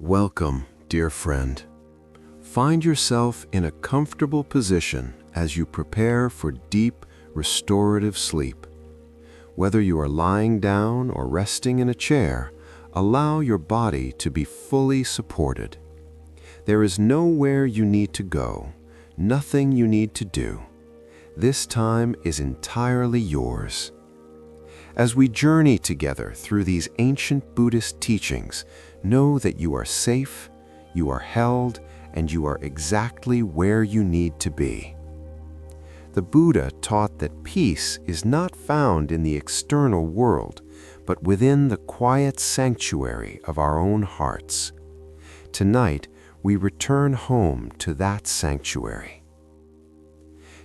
Welcome, dear friend. Find yourself in a comfortable position as you prepare for deep, restorative sleep. Whether you are lying down or resting in a chair, allow your body to be fully supported. There is nowhere you need to go, nothing you need to do. This time is entirely yours. As we journey together through these ancient Buddhist teachings, know that you are safe, you are held, and you are exactly where you need to be. The Buddha taught that peace is not found in the external world, but within the quiet sanctuary of our own hearts. Tonight, we return home to that sanctuary.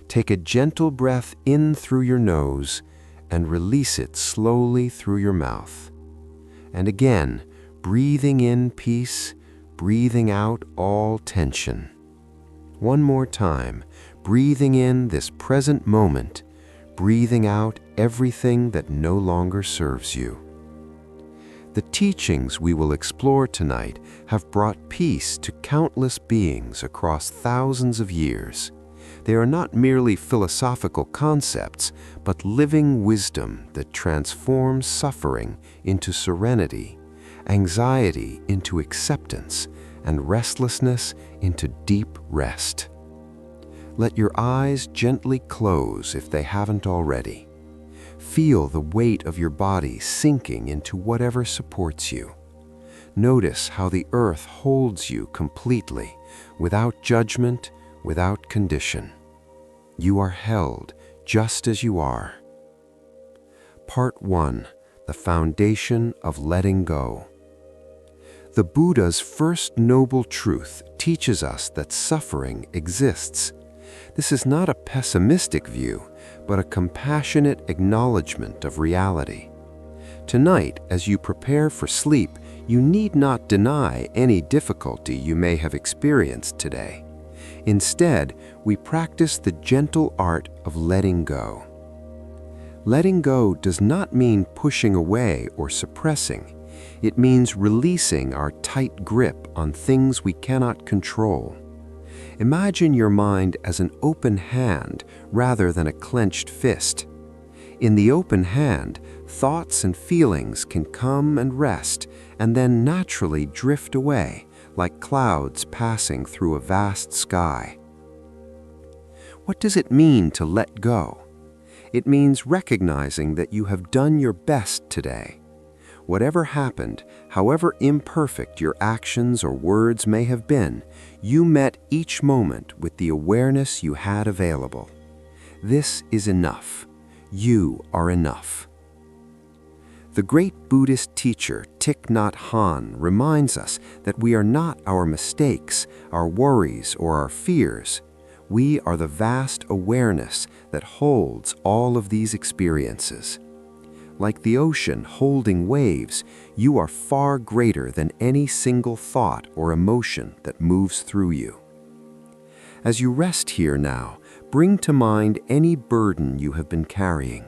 Take a gentle breath in through your nose and release it slowly through your mouth. And again, breathing in peace, breathing out all tension. One more time, breathing in this present moment, breathing out everything that no longer serves you. The teachings we will explore tonight have brought peace to countless beings across thousands of years. They are not merely philosophical concepts, but living wisdom that transforms suffering into serenity, anxiety into acceptance, and restlessness into deep rest. Let your eyes gently close if they haven't already. Feel the weight of your body sinking into whatever supports you. Notice how the earth holds you completely, without judgment, without condition. You are held just as you are. Part 1. The Foundation of Letting Go. The Buddha's first noble truth teaches us that suffering exists. This is not a pessimistic view, but a compassionate acknowledgement of reality. Tonight, as you prepare for sleep, you need not deny any difficulty you may have experienced today. Instead, we practice the gentle art of letting go. Letting go does not mean pushing away or suppressing. It means releasing our tight grip on things we cannot control. Imagine your mind as an open hand rather than a clenched fist. In the open hand, thoughts and feelings can come and rest, and then naturally drift away, like clouds passing through a vast sky. What does it mean to let go? It means recognizing that you have done your best today. Whatever happened, however imperfect your actions or words may have been, you met each moment with the awareness you had available. This is enough. You are enough. The great Buddhist teacher Thich Nhat Hanh reminds us that we are not our mistakes, our worries, or our fears. We are the vast awareness that holds all of these experiences. Like the ocean holding waves, you are far greater than any single thought or emotion that moves through you. As you rest here now, bring to mind any burden you have been carrying.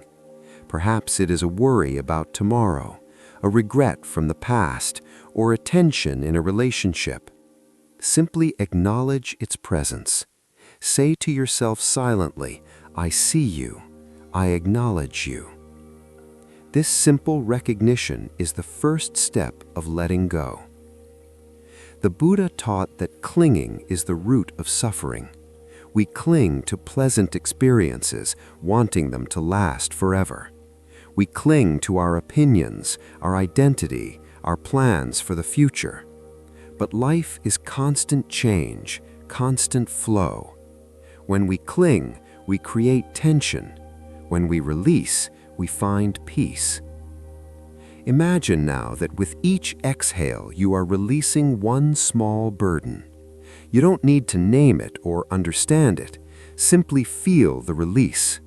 Perhaps it is a worry about tomorrow, a regret from the past, or a tension in a relationship. Simply acknowledge its presence. Say to yourself silently, "I see you. I acknowledge you." This simple recognition is the first step of letting go. The Buddha taught that clinging is the root of suffering. We cling to pleasant experiences, wanting them to last forever. We cling to our opinions, our identity, our plans for the future. But life is constant change, constant flow. When we cling, we create tension. When we release, we find peace. Imagine now that with each exhale, you are releasing one small burden. You don't need to name it or understand it. Simply feel the release.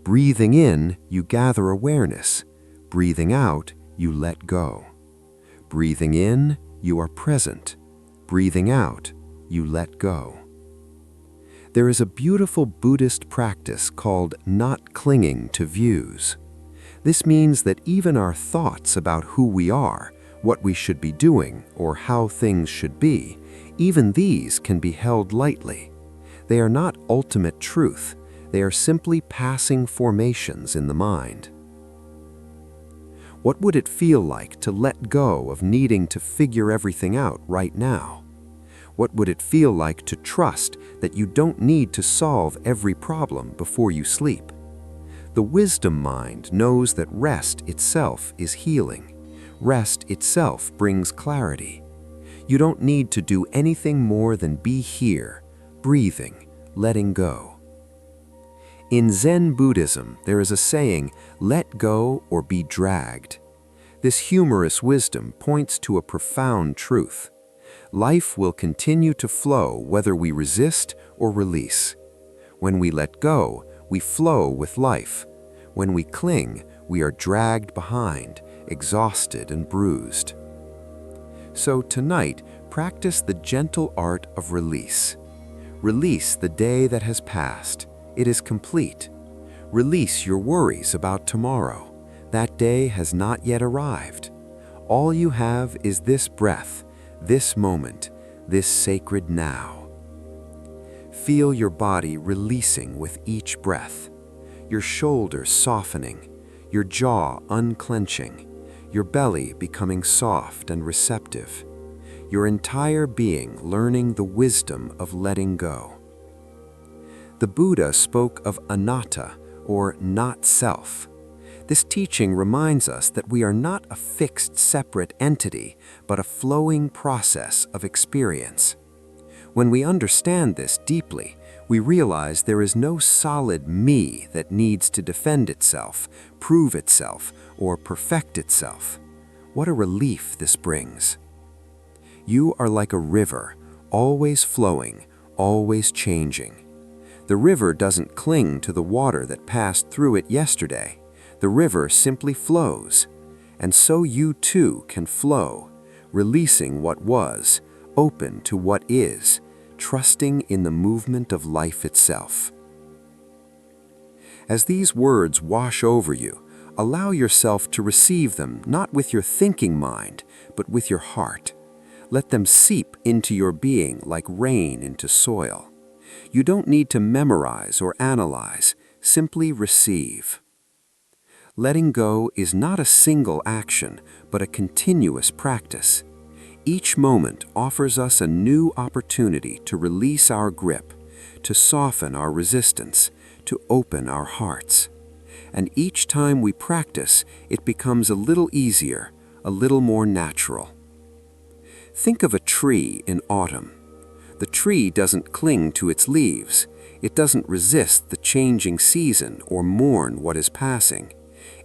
Breathing in, you gather awareness. Breathing out, you let go. Breathing in, you are present. Breathing out, you let go. There is a beautiful Buddhist practice called not clinging to views. This means that even our thoughts about who we are, what we should be doing or how things should be, even these can be held lightly. They are not ultimate truth. They are simply passing formations in the mind. What would it feel like to let go of needing to figure everything out right now? What would it feel like to trust that you don't need to solve every problem before you sleep? The wisdom mind knows that rest itself is healing. Rest itself brings clarity. You don't need to do anything more than be here, breathing, letting go. In Zen Buddhism, there is a saying, "Let go or be dragged." This humorous wisdom points to a profound truth. Life will continue to flow whether we resist or release. When we let go, we flow with life. When we cling, we are dragged behind, exhausted and bruised. So tonight, practice the gentle art of release. Release the day that has passed. It is complete. Release your worries about tomorrow. That day has not yet arrived. All you have is this breath, this moment, this sacred now. Feel your body releasing with each breath, your shoulders softening, your jaw unclenching, your belly becoming soft and receptive, your entire being learning the wisdom of letting go. The Buddha spoke of anatta, or not self. This teaching reminds us that we are not a fixed, separate entity, but a flowing process of experience. When we understand this deeply, we realize there is no solid me that needs to defend itself, prove itself, or perfect itself. What a relief this brings. You are like a river, always flowing, always changing. The river doesn't cling to the water that passed through it yesterday. The river simply flows, and so you too can flow, releasing what was, open to what is, trusting in the movement of life itself. As these words wash over you, allow yourself to receive them not with your thinking mind, but with your heart. Let them seep into your being like rain into soil. You don't need to memorize or analyze, simply receive. Letting go is not a single action, but a continuous practice. Each moment offers us a new opportunity to release our grip, to soften our resistance, to open our hearts. And each time we practice, it becomes a little easier, a little more natural. Think of a tree in autumn. The tree doesn't cling to its leaves. It doesn't resist the changing season or mourn what is passing.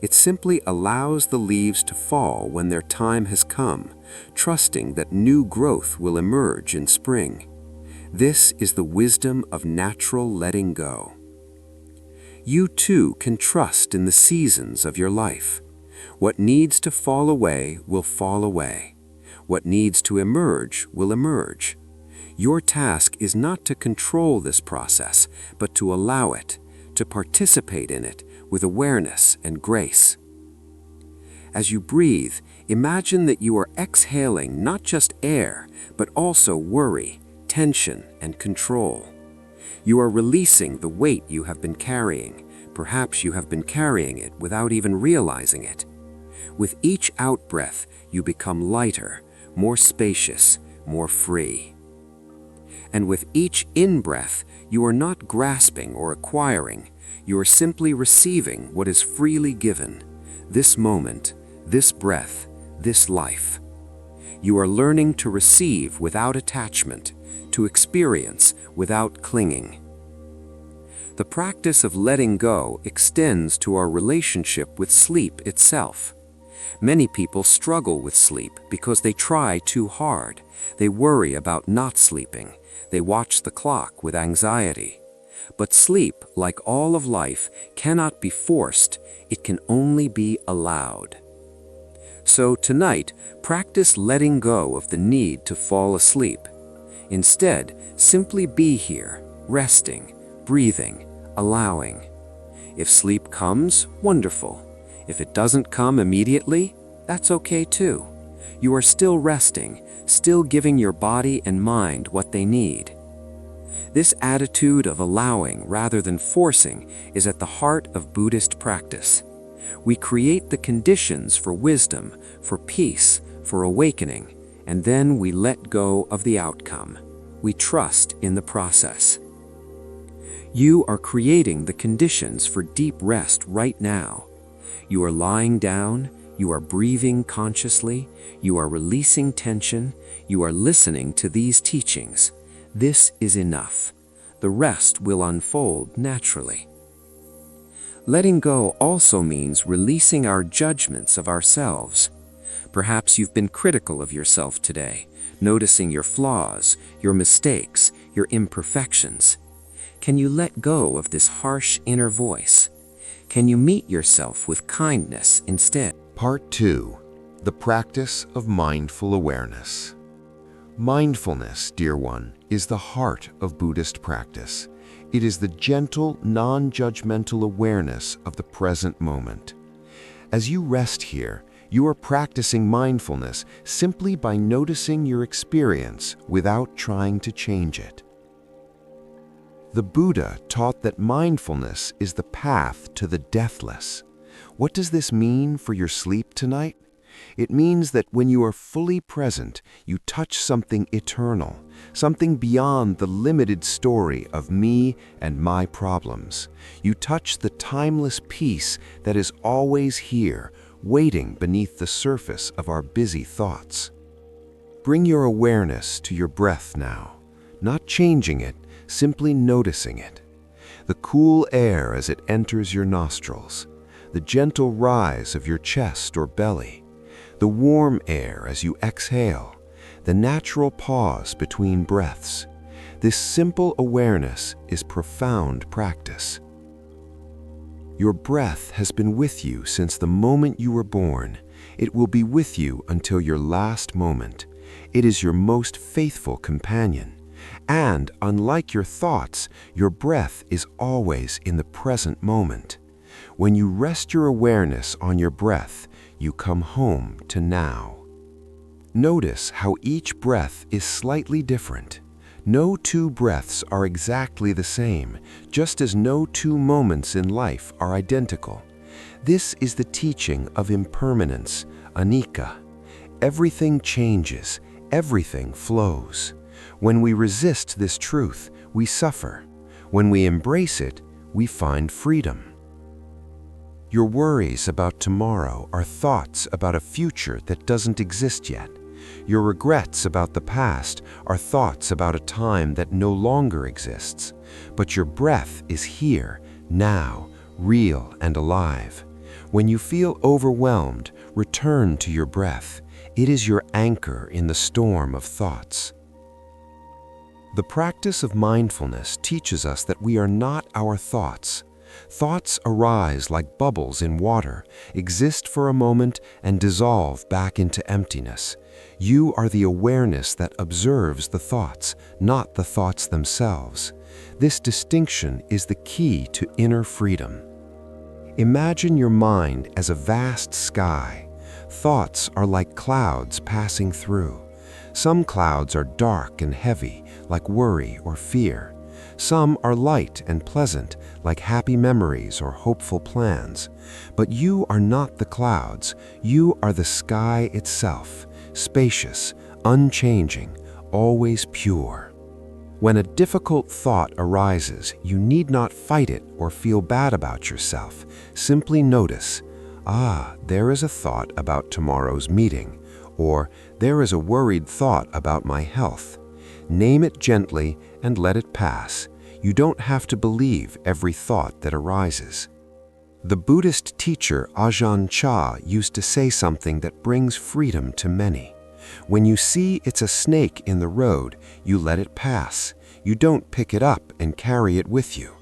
It simply allows the leaves to fall when their time has come, trusting that new growth will emerge in spring. This is the wisdom of natural letting go. You too can trust in the seasons of your life. What needs to fall away will fall away. What needs to emerge will emerge. Your task is not to control this process, but to allow it, to participate in it with awareness and grace. As you breathe, imagine that you are exhaling not just air, but also worry, tension, and control. You are releasing the weight you have been carrying. Perhaps you have been carrying it without even realizing it. With each out-breath, you become lighter, more spacious, more free. And with each in-breath, you are not grasping or acquiring. You are simply receiving what is freely given, this moment, this breath, this life. You are learning to receive without attachment, to experience without clinging. The practice of letting go extends to our relationship with sleep itself. Many people struggle with sleep because they try too hard. They worry about not sleeping. They watch the clock with anxiety. But sleep, like all of life, cannot be forced. It can only be allowed. So tonight, practice letting go of the need to fall asleep. Instead, simply be here, resting, breathing, allowing. If sleep comes, wonderful. If it doesn't come immediately, that's okay too. You are still resting, still giving your body and mind what they need. This attitude of allowing rather than forcing is at the heart of Buddhist practice. We create the conditions for wisdom, for peace, for awakening, and then we let go of the outcome. We trust in the process. You are creating the conditions for deep rest right now. You are lying down, you are breathing consciously, you are releasing tension, you are listening to these teachings. This is enough. The rest will unfold naturally. Letting go also means releasing our judgments of ourselves. Perhaps you've been critical of yourself today, noticing your flaws, your mistakes, your imperfections. Can you let go of this harsh inner voice? Can you meet yourself with kindness instead? Part 2. The practice of mindful awareness. Mindfulness, dear one, is the heart of Buddhist practice. It is the gentle, non-judgmental awareness of the present moment. As you rest here, you are practicing mindfulness simply by noticing your experience without trying to change it. The Buddha taught that mindfulness is the path to the deathless. What does this mean for your sleep tonight? It means that when you are fully present, you touch something eternal, something beyond the limited story of me and my problems. You touch the timeless peace that is always here, waiting beneath the surface of our busy thoughts. Bring your awareness to your breath now, not changing it, simply noticing it. The cool air as it enters your nostrils, the gentle rise of your chest or belly, the warm air as you exhale, the natural pause between breaths. This simple awareness is profound practice. Your breath has been with you since the moment you were born. It will be with you until your last moment. It is your most faithful companion. And unlike your thoughts, your breath is always in the present moment. When you rest your awareness on your breath, you come home to now. Notice how each breath is slightly different. No two breaths are exactly the same, just as no two moments in life are identical. This is the teaching of impermanence, anicca. Everything changes, everything flows. When we resist this truth, we suffer. When we embrace it, we find freedom. Your worries about tomorrow are thoughts about a future that doesn't exist yet. Your regrets about the past are thoughts about a time that no longer exists. But your breath is here, now, real and alive. When you feel overwhelmed, return to your breath. It is your anchor in the storm of thoughts. The practice of mindfulness teaches us that we are not our thoughts. Thoughts arise like bubbles in water, exist for a moment, and dissolve back into emptiness. You are the awareness that observes the thoughts, not the thoughts themselves. This distinction is the key to inner freedom. Imagine your mind as a vast sky. Thoughts are like clouds passing through. Some clouds are dark and heavy, like worry or fear. Some are light and pleasant, like happy memories or hopeful plans. But you are not the clouds. You are the sky itself, spacious, unchanging, always pure. When a difficult thought arises, you need not fight it or feel bad about yourself. Simply notice, there is a thought about tomorrow's meeting, or there is a worried thought about my health. Name it gently and let it pass. You don't have to believe every thought that arises. The Buddhist teacher Ajahn Chah used to say something that brings freedom to many. When you see it's a snake in the road, you let it pass. You don't pick it up and carry it with you.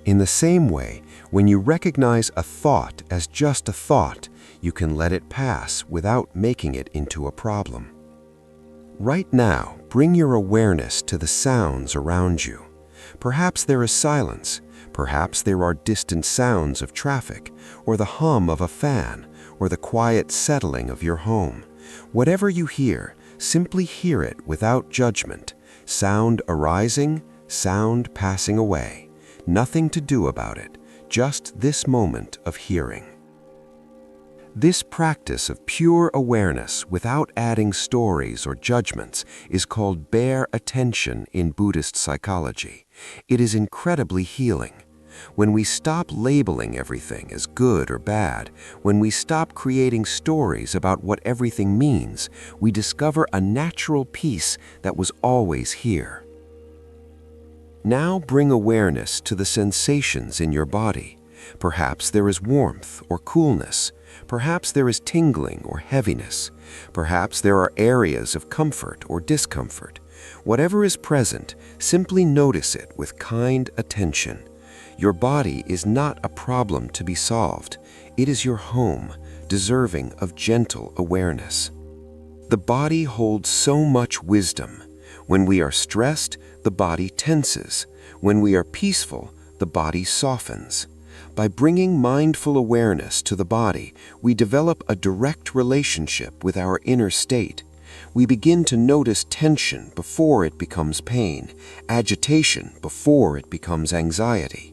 In the same way, when you recognize a thought as just a thought, you can let it pass without making it into a problem. Right now, bring your awareness to the sounds around you. Perhaps there is silence. Perhaps there are distant sounds of traffic, or the hum of a fan, or the quiet settling of your home. Whatever you hear, simply hear it without judgment. Sound arising, sound passing away. Nothing to do about it, just this moment of hearing. This practice of pure awareness without adding stories or judgments is called bare attention in Buddhist psychology. It is incredibly healing. When we stop labeling everything as good or bad, when we stop creating stories about what everything means, we discover a natural peace that was always here. Now bring awareness to the sensations in your body. Perhaps there is warmth or coolness. Perhaps there is tingling or heaviness. Perhaps there are areas of comfort or discomfort. Whatever is present, simply notice it with kind attention. Your body is not a problem to be solved. It is your home, deserving of gentle awareness. The body holds so much wisdom. When we are stressed, the body tenses. When we are peaceful, the body softens. By bringing mindful awareness to the body, we develop a direct relationship with our inner state. We begin to notice tension before it becomes pain, agitation before it becomes anxiety.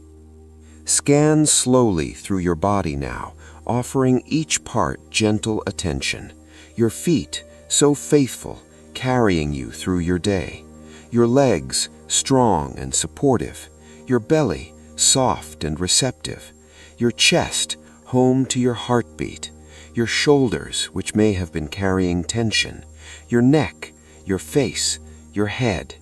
Scan slowly through your body now, offering each part gentle attention. Your feet, so faithful, carrying you through your day. Your legs, strong and supportive. Your belly, soft and receptive. Your chest, home to your heartbeat. Your shoulders, which may have been carrying tension. Your neck, your face, your head.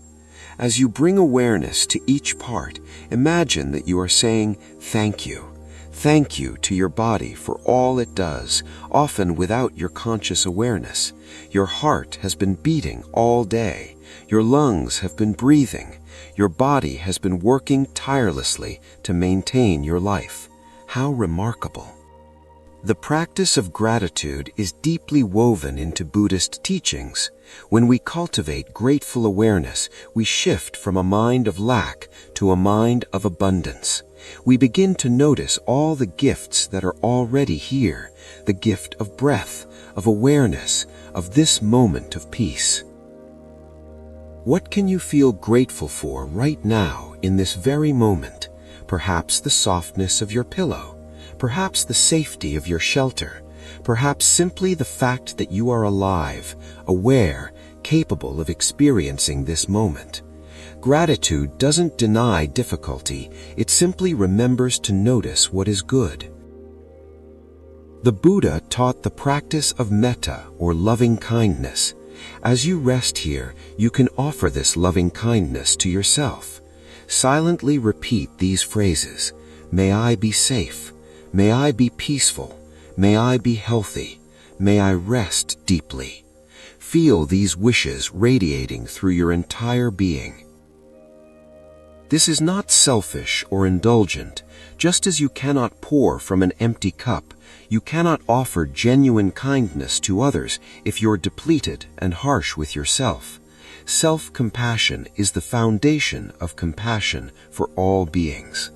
As you bring awareness to each part, imagine that you are saying thank you. Thank you to your body for all it does, often without your conscious awareness. Your heart has been beating all day. Your lungs have been breathing. Your body has been working tirelessly to maintain your life. How remarkable! The practice of gratitude is deeply woven into Buddhist teachings. When we cultivate grateful awareness, we shift from a mind of lack to a mind of abundance. We begin to notice all the gifts that are already here, the gift of breath, of awareness, of this moment of peace. What can you feel grateful for right now in this very moment? Perhaps the softness of your pillow. Perhaps the safety of your shelter. Perhaps simply the fact that you are alive, aware, capable of experiencing this moment. Gratitude doesn't deny difficulty, it simply remembers to notice what is good. The Buddha taught the practice of metta, or loving kindness. As you rest here, you can offer this loving kindness to yourself. Silently repeat these phrases. May I be safe. May I be peaceful. May I be healthy. May I rest deeply. Feel these wishes radiating through your entire being. This is not selfish or indulgent. Just as you cannot pour from an empty cup, you cannot offer genuine kindness to others if you're depleted and harsh with yourself. Self-compassion is the foundation of compassion for all beings.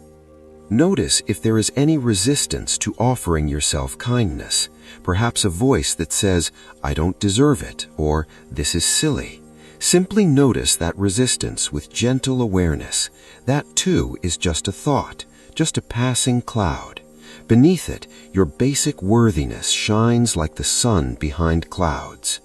Notice if there is any resistance to offering yourself kindness, perhaps a voice that says, "I don't deserve it," or "This is silly." Simply notice that resistance with gentle awareness. That too is just a thought, just a passing cloud. Beneath it, your basic worthiness shines like the sun behind clouds.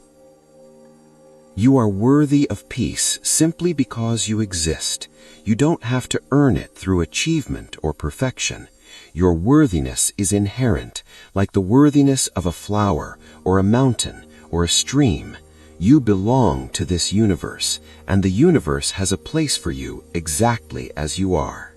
You are worthy of peace simply because you exist. You don't have to earn it through achievement or perfection. Your worthiness is inherent, like the worthiness of a flower or a mountain or a stream. You belong to this universe, and the universe has a place for you exactly as you are.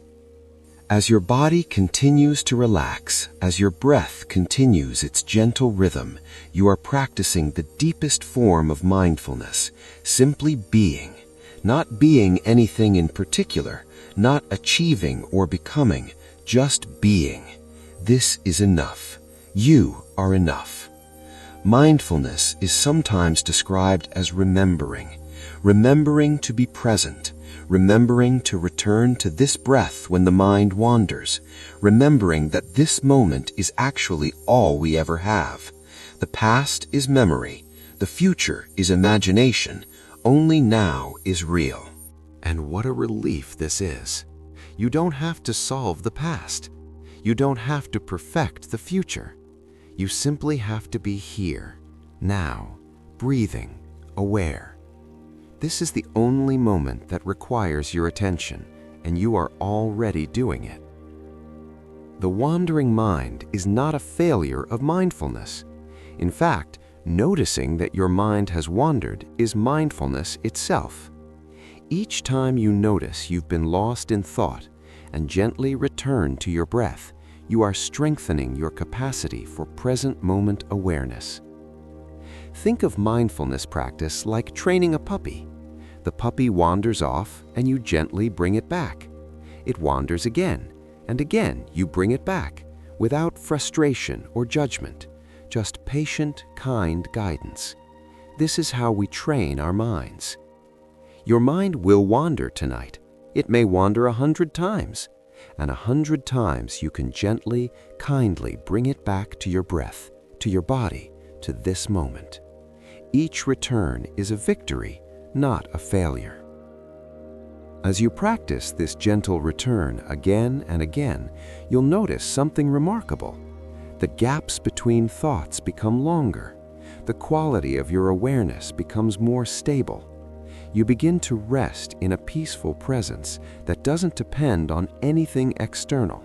As your body continues to relax, as your breath continues its gentle rhythm, you are practicing the deepest form of mindfulness, simply being. Not being anything in particular, not achieving or becoming, just being. This is enough. You are enough. Mindfulness is sometimes described as remembering to be present, remembering to return to this breath when the mind wanders, remembering that this moment is actually all we ever have. The past is memory, The future is imagination. Only now is real. And what a relief this is. You don't have to solve the past. You don't have to perfect the future. You simply have to be here, now, breathing, aware. This is the only moment that requires your attention, and you are already doing it. The wandering mind is not a failure of mindfulness. In fact, noticing that your mind has wandered is mindfulness itself. Each time you notice you've been lost in thought and gently return to your breath, you are strengthening your capacity for present moment awareness. Think of mindfulness practice like training a puppy. The puppy wanders off and you gently bring it back. It wanders again, and again you bring it back, without frustration or judgment, just patient, kind guidance. This is how we train our minds. Your mind will wander tonight. It may wander 100 times, and 100 times you can gently, kindly bring it back to your breath, to your body, to this moment. Each return is a victory, not a failure. As you practice this gentle return again and again, you'll notice something remarkable. The gaps between thoughts become longer. The quality of your awareness becomes more stable. You begin to rest in a peaceful presence that doesn't depend on anything external.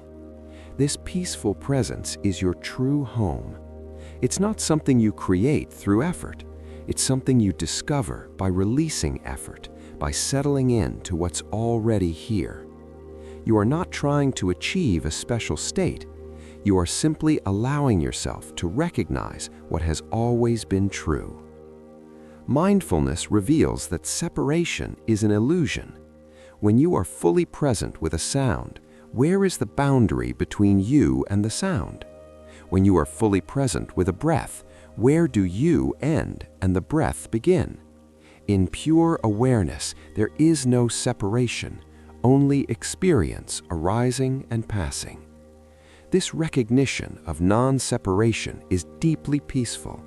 This peaceful presence is your true home. It's not something you create through effort. It's something you discover by releasing effort, by settling in to what's already here. You are not trying to achieve a special state. You are simply allowing yourself to recognize what has always been true. Mindfulness reveals that separation is an illusion. When you are fully present with a sound, where is the boundary between you and the sound? When you are fully present with a breath, where do you end and the breath begin? In pure awareness, there is no separation, only experience arising and passing. This recognition of non-separation is deeply peaceful.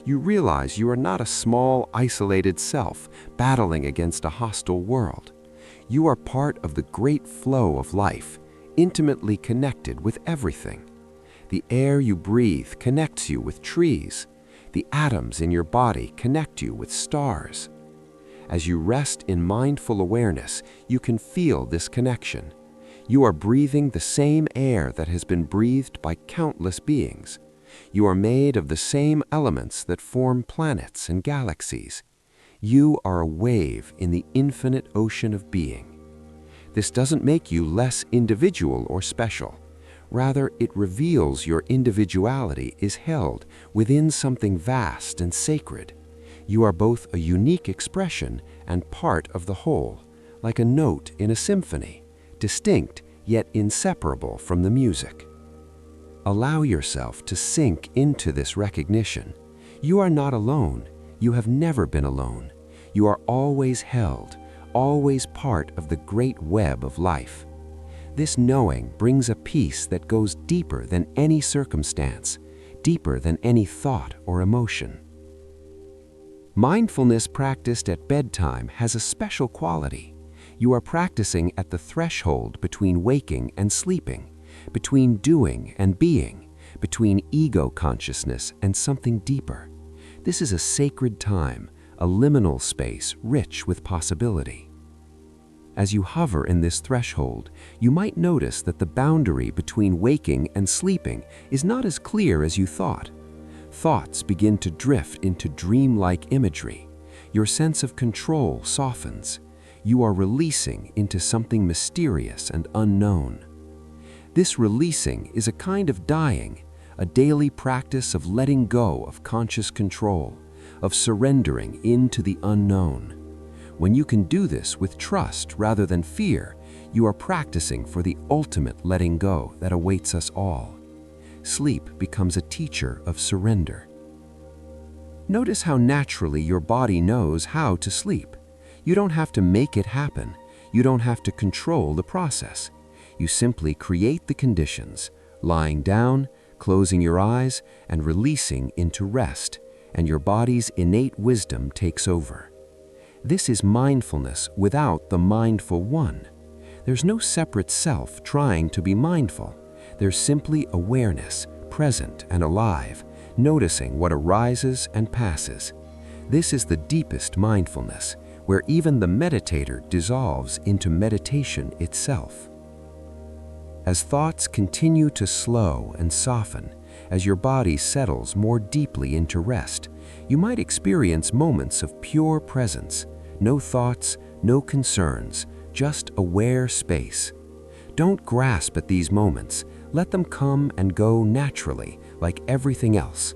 You realize you are not a small, isolated self battling against a hostile world. You are part of the great flow of life, intimately connected with everything. The air you breathe connects you with trees. The atoms in your body connect you with stars. As you rest in mindful awareness, you can feel this connection. You are breathing the same air that has been breathed by countless beings. You are made of the same elements that form planets and galaxies. You are a wave in the infinite ocean of being. This doesn't make you less individual or special. Rather, it reveals your individuality is held within something vast and sacred. You are both a unique expression and part of the whole, like a note in a symphony, distinct yet inseparable from the music. Allow yourself to sink into this recognition. You are not alone. You have never been alone. You are always held, always part of the great web of life. This knowing brings a peace that goes deeper than any circumstance, deeper than any thought or emotion. Mindfulness practiced at bedtime has a special quality. You are practicing at the threshold between waking and sleeping, between doing and being, between ego consciousness and something deeper. This is a sacred time, a liminal space rich with possibility. As you hover in this threshold, you might notice that the boundary between waking and sleeping is not as clear as you thought. Thoughts begin to drift into dreamlike imagery. Your sense of control softens. You are releasing into something mysterious and unknown. This releasing is a kind of dying, a daily practice of letting go of conscious control, of surrendering into the unknown. When you can do this with trust rather than fear, you are practicing for the ultimate letting go that awaits us all. Sleep becomes a teacher of surrender. Notice how naturally your body knows how to sleep. You don't have to make it happen. You don't have to control the process. You simply create the conditions, lying down, closing your eyes, and releasing into rest, and your body's innate wisdom takes over. This is mindfulness without the mindful one. There's no separate self trying to be mindful. There's simply awareness, present and alive, noticing what arises and passes. This is the deepest mindfulness, where even the meditator dissolves into meditation itself. As thoughts continue to slow and soften, as your body settles more deeply into rest, you might experience moments of pure presence. No thoughts, no concerns, just aware space. Don't grasp at these moments. Let them come and go naturally, like everything else.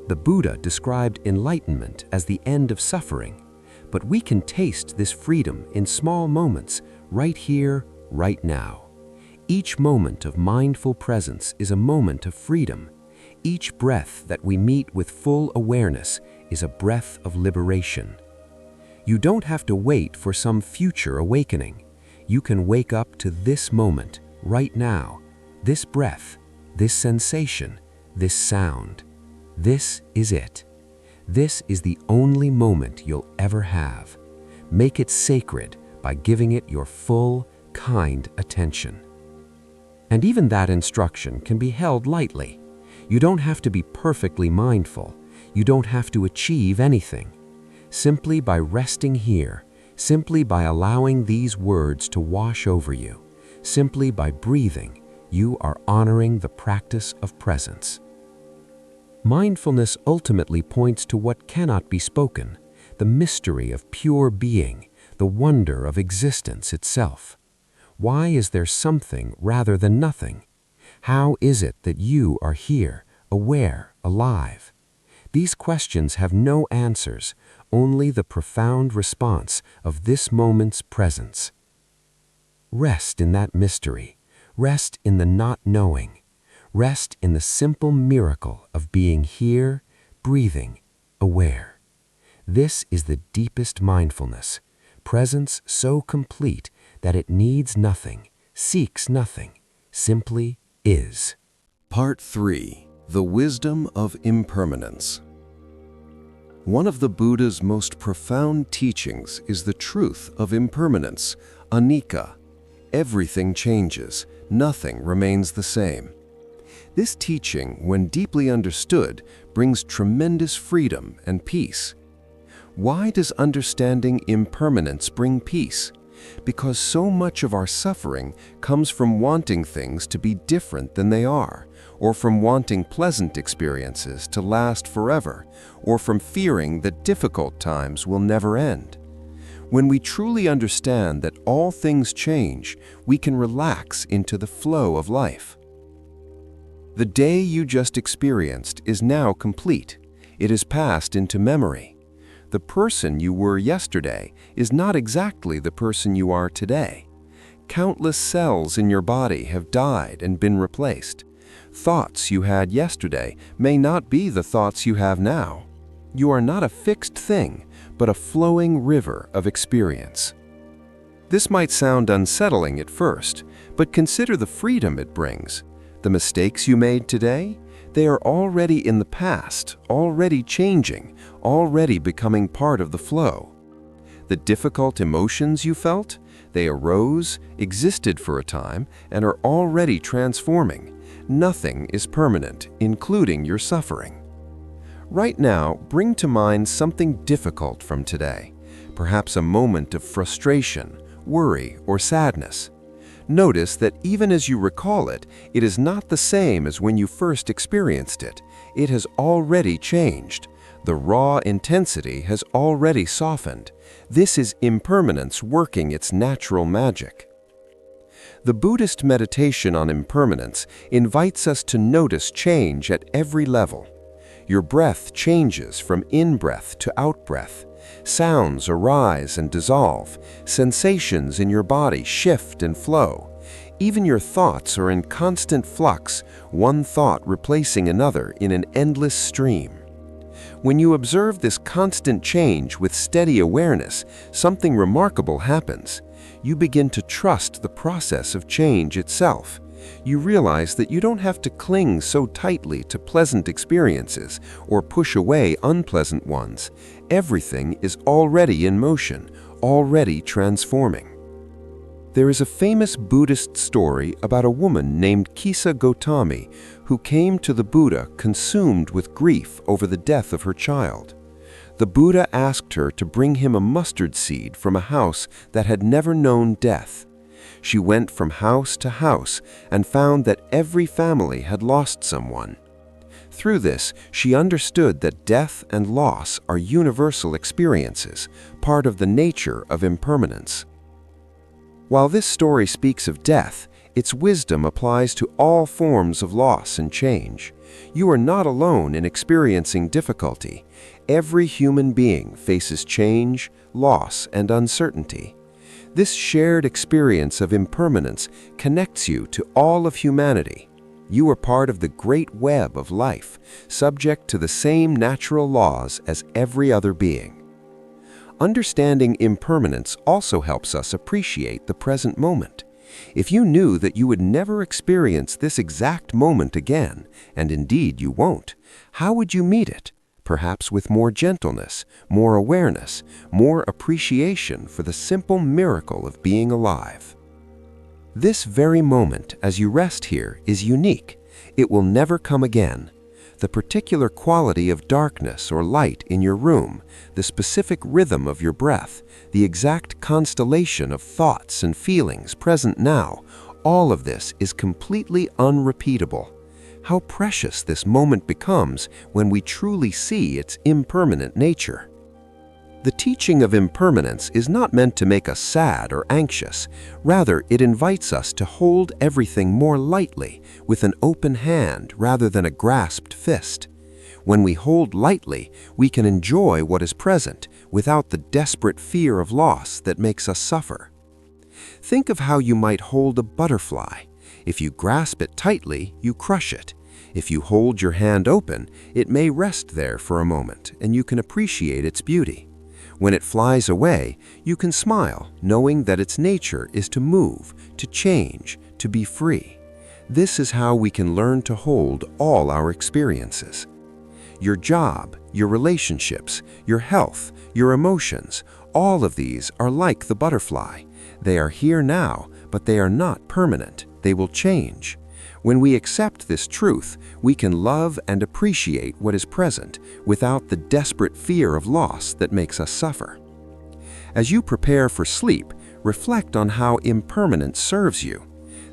The Buddha described enlightenment as the end of suffering, but we can taste this freedom in small moments, right here, right now. Each moment of mindful presence is a moment of freedom. Each breath that we meet with full awareness is a breath of liberation. You don't have to wait for some future awakening. You can wake up to this moment, right now, this breath, this sensation, this sound. This is it. This is the only moment you'll ever have. Make it sacred by giving it your full, kind attention. And even that instruction can be held lightly. You don't have to be perfectly mindful. You don't have to achieve anything. Simply by resting here, simply by allowing these words to wash over you, simply by breathing, you are honoring the practice of presence. Mindfulness ultimately points to what cannot be spoken, the mystery of pure being, the wonder of existence itself. Why is there something rather than nothing? How is it that you are here, aware, alive? These questions have no answers, only the profound response of this moment's presence. Rest in that mystery. Rest in the not knowing. Rest in the simple miracle of being here, breathing, aware. This is the deepest mindfulness, presence so complete that it needs nothing, seeks nothing, simply is. Part 3. The Wisdom of Impermanence. One of the Buddha's most profound teachings is the truth of impermanence, anicca. Everything changes, nothing remains the same. This teaching, when deeply understood, brings tremendous freedom and peace. Why does understanding impermanence bring peace? Because so much of our suffering comes from wanting things to be different than they are, or from wanting pleasant experiences to last forever, or from fearing that difficult times will never end. When we truly understand that all things change, we can relax into the flow of life. The day you just experienced is now complete. It has passed into memory. The person you were yesterday is not exactly the person you are today. Countless cells in your body have died and been replaced. Thoughts you had yesterday may not be the thoughts you have now. You are not a fixed thing, but a flowing river of experience. This might sound unsettling at first, but consider the freedom it brings. The mistakes you made today, they are already in the past, already changing, already becoming part of the flow. The difficult emotions you felt, they arose, existed for a time, and are already transforming. Nothing is permanent, including your suffering. Right now, bring to mind something difficult from today, perhaps a moment of frustration, worry, or sadness. Notice that even as you recall it, it is not the same as when you first experienced it. It has already changed. The raw intensity has already softened. This is impermanence working its natural magic. The Buddhist meditation on impermanence invites us to notice change at every level. Your breath changes from in-breath to out-breath. Sounds arise and dissolve. Sensations in your body shift and flow. Even your thoughts are in constant flux, one thought replacing another in an endless stream. When you observe this constant change with steady awareness, something remarkable happens. You begin to trust the process of change itself. You realize that you don't have to cling so tightly to pleasant experiences or push away unpleasant ones. Everything is already in motion, already transforming. There is a famous Buddhist story about a woman named Kisa Gotami who came to the Buddha consumed with grief over the death of her child. The Buddha asked her to bring him a mustard seed from a house that had never known death. She went from house to house and found that every family had lost someone. Through this, she understood that death and loss are universal experiences, part of the nature of impermanence. While this story speaks of death, its wisdom applies to all forms of loss and change. You are not alone in experiencing difficulty. Every human being faces change, loss, and uncertainty. This shared experience of impermanence connects you to all of humanity. You are part of the great web of life, subject to the same natural laws as every other being. Understanding impermanence also helps us appreciate the present moment. If you knew that you would never experience this exact moment again, and indeed you won't, how would you meet it? Perhaps with more gentleness, more awareness, more appreciation for the simple miracle of being alive. This very moment, as you rest here, is unique. It will never come again. The particular quality of darkness or light in your room, the specific rhythm of your breath, the exact constellation of thoughts and feelings present now, all of this is completely unrepeatable. How precious this moment becomes when we truly see its impermanent nature. The teaching of impermanence is not meant to make us sad or anxious. Rather, it invites us to hold everything more lightly, with an open hand rather than a grasped fist. When we hold lightly, we can enjoy what is present without the desperate fear of loss that makes us suffer. Think of how you might hold a butterfly. If you grasp it tightly, you crush it. If you hold your hand open, it may rest there for a moment, and you can appreciate its beauty. When it flies away, you can smile, knowing that its nature is to move, to change, to be free. This is how we can learn to hold all our experiences. Your job, your relationships, your health, your emotions, all of these are like the butterfly. They are here now, but they are not permanent. They will change. When we accept this truth, we can love and appreciate what is present without the desperate fear of loss that makes us suffer. As you prepare for sleep, reflect on how impermanence serves you.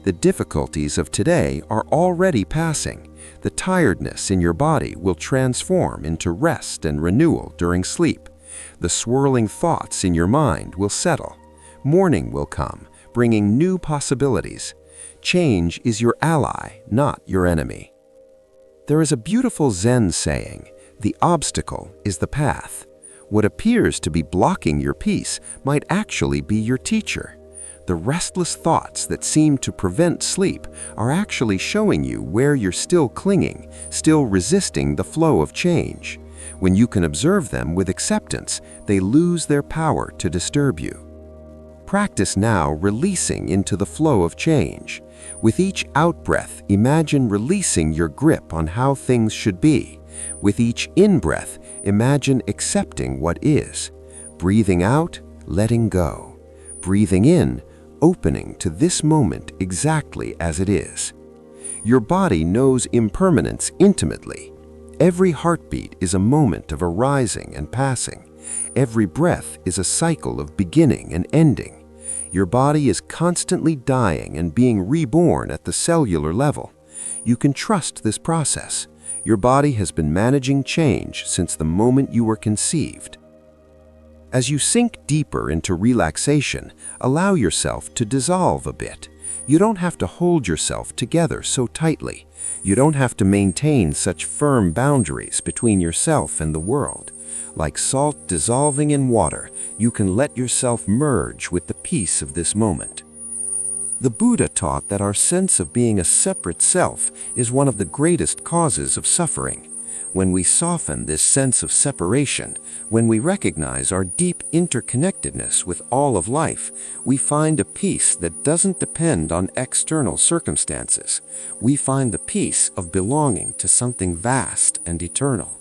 The difficulties of today are already passing. The tiredness in your body will transform into rest and renewal during sleep. The swirling thoughts in your mind will settle. Morning will come, bringing new possibilities. Change is your ally, not your enemy. There is a beautiful Zen saying, "The obstacle is the path." What appears to be blocking your peace might actually be your teacher. The restless thoughts that seem to prevent sleep are actually showing you where you're still clinging, still resisting the flow of change. When you can observe them with acceptance, they lose their power to disturb you. Practice now releasing into the flow of change. With each out-breath, imagine releasing your grip on how things should be. With each in-breath, imagine accepting what is. Breathing out, letting go. Breathing in, opening to this moment exactly as it is. Your body knows impermanence intimately. Every heartbeat is a moment of arising and passing. Every breath is a cycle of beginning and ending. Your body is constantly dying and being reborn at the cellular level. You can trust this process. Your body has been managing change since the moment you were conceived. As you sink deeper into relaxation, allow yourself to dissolve a bit. You don't have to hold yourself together so tightly. You don't have to maintain such firm boundaries between yourself and the world. Like salt dissolving in water, you can let yourself merge with the peace of this moment. The Buddha taught that our sense of being a separate self is one of the greatest causes of suffering. When we soften this sense of separation, when we recognize our deep interconnectedness with all of life, we find a peace that doesn't depend on external circumstances. We find the peace of belonging to something vast and eternal.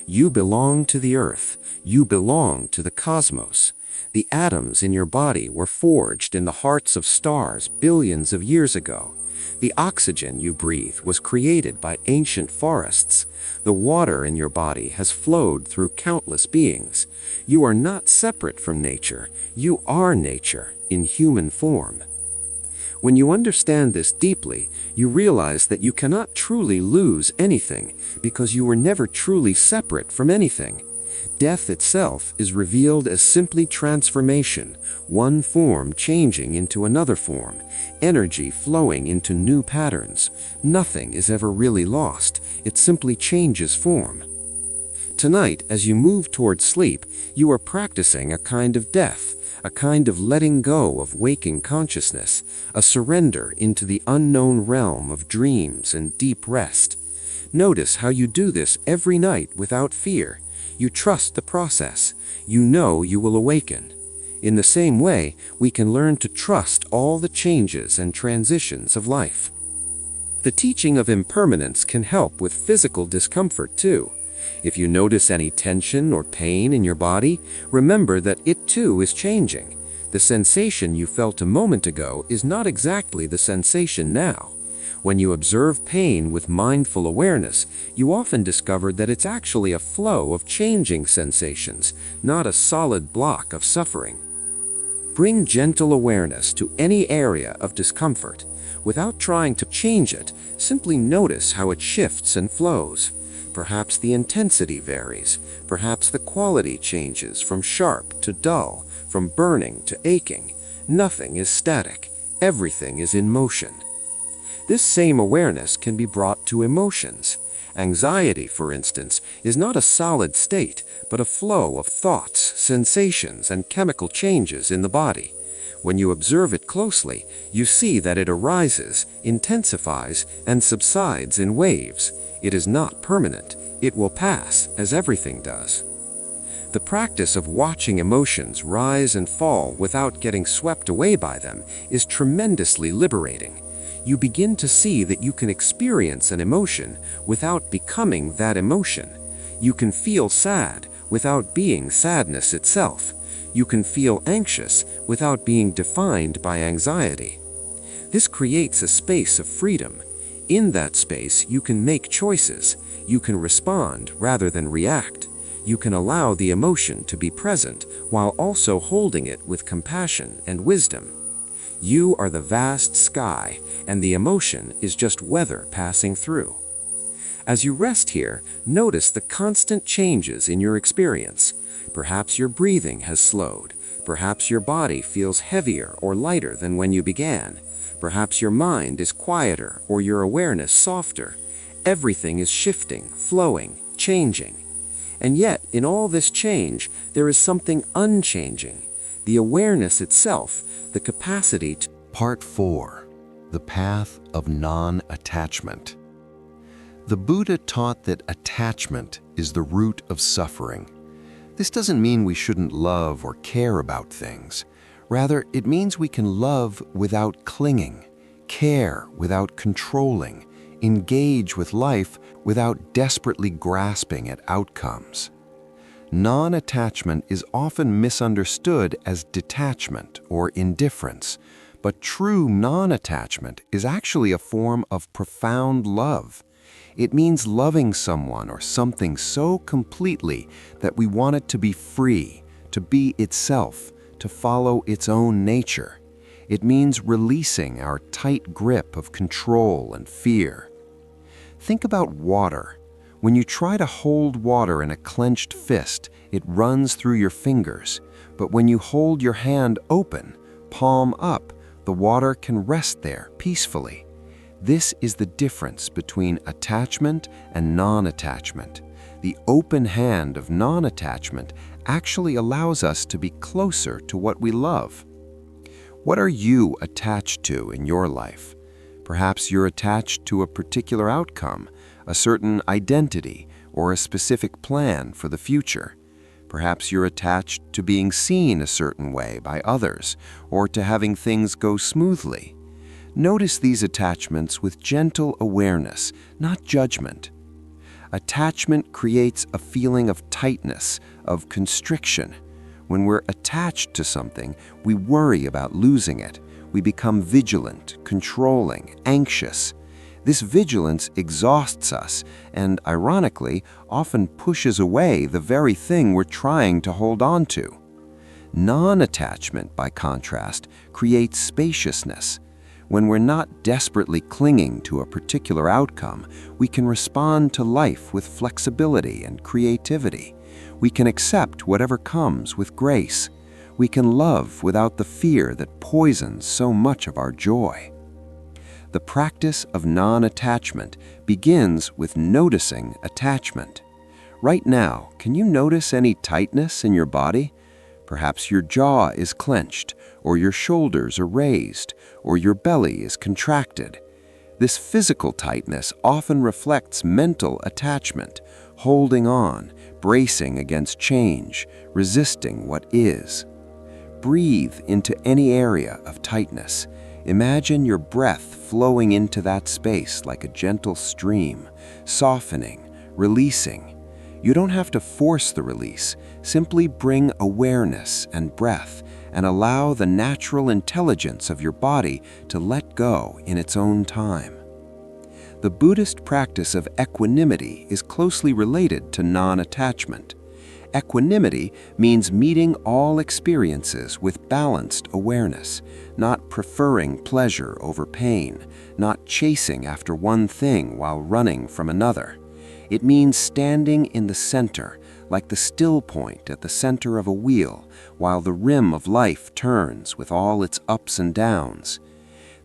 You belong to the earth. You belong to the cosmos. The atoms in your body were forged in the hearts of stars billions of years ago. The oxygen you breathe was created by ancient forests. The water in your body has flowed through countless beings. You are not separate from nature. You are nature in human form. When you understand this deeply, you realize that you cannot truly lose anything because you were never truly separate from anything. Death itself is revealed as simply transformation, one form changing into another form, energy flowing into new patterns. Nothing is ever really lost, it simply changes form. Tonight, as you move toward sleep, you are practicing a kind of death, a kind of letting go of waking consciousness, a surrender into the unknown realm of dreams and deep rest. Notice how you do this every night without fear. You trust the process. You know you will awaken. In the same way, we can learn to trust all the changes and transitions of life. The teaching of impermanence can help with physical discomfort too. If you notice any tension or pain in your body, remember that it too is changing. The sensation you felt a moment ago is not exactly the sensation now. When you observe pain with mindful awareness, you often discover that it's actually a flow of changing sensations, not a solid block of suffering. Bring gentle awareness to any area of discomfort. Without trying to change it, simply notice how it shifts and flows. Perhaps the intensity varies. Perhaps the quality changes from sharp to dull, from burning to aching. Nothing is static. Everything is in motion. This same awareness can be brought to emotions. Anxiety, for instance, is not a solid state, but a flow of thoughts, sensations, and chemical changes in the body. When you observe it closely, you see that it arises, intensifies, and subsides in waves. It is not permanent. It will pass, as everything does. The practice of watching emotions rise and fall without getting swept away by them is tremendously liberating. You begin to see that you can experience an emotion without becoming that emotion. You can feel sad without being sadness itself. You can feel anxious without being defined by anxiety. This creates a space of freedom. In that space, you can make choices. You can respond rather than react. You can allow the emotion to be present while also holding it with compassion and wisdom. You are the vast sky, and the emotion is just weather passing through. As you rest here, notice the constant changes in your experience. Perhaps your breathing has slowed. Perhaps your body feels heavier or lighter than when you began. Perhaps your mind is quieter or your awareness softer. Everything is shifting, flowing, changing. And yet, in all this change, there is something unchanging. The awareness itself, the capacity to... Part 4. The Path of Non-Attachment. The Buddha taught that attachment is the root of suffering. This doesn't mean we shouldn't love or care about things. Rather, it means we can love without clinging, care without controlling, engage with life without desperately grasping at outcomes. Non-attachment is often misunderstood as detachment or indifference, but true non-attachment is actually a form of profound love. It means loving someone or something so completely that we want it to be free, to be itself, to follow its own nature. It means releasing our tight grip of control and fear. Think about water. When you try to hold water in a clenched fist, it runs through your fingers. But when you hold your hand open, palm up, the water can rest there peacefully. This is the difference between attachment and non-attachment. The open hand of non-attachment actually allows us to be closer to what we love. What are you attached to in your life? Perhaps you're attached to a particular outcome, a certain identity, or a specific plan for the future. Perhaps you're attached to being seen a certain way by others, or to having things go smoothly. Notice these attachments with gentle awareness, not judgment. Attachment creates a feeling of tightness, of constriction. When we're attached to something, we worry about losing it. We become vigilant, controlling, anxious. This vigilance exhausts us and, ironically, often pushes away the very thing we're trying to hold on to. Non-attachment, by contrast, creates spaciousness. When we're not desperately clinging to a particular outcome, we can respond to life with flexibility and creativity. We can accept whatever comes with grace. We can love without the fear that poisons so much of our joy. The practice of non-attachment begins with noticing attachment. Right now, can you notice any tightness in your body? Perhaps your jaw is clenched, or your shoulders are raised, or your belly is contracted. This physical tightness often reflects mental attachment, holding on, bracing against change, resisting what is. Breathe into any area of tightness. Imagine your breath flowing into that space like a gentle stream, softening, releasing. You don't have to force the release. Simply bring awareness and breath and allow the natural intelligence of your body to let go in its own time. The Buddhist practice of equanimity is closely related to non-attachment. Equanimity means meeting all experiences with balanced awareness, not preferring pleasure over pain, not chasing after one thing while running from another. It means standing in the center, like the still point at the center of a wheel, while the rim of life turns with all its ups and downs.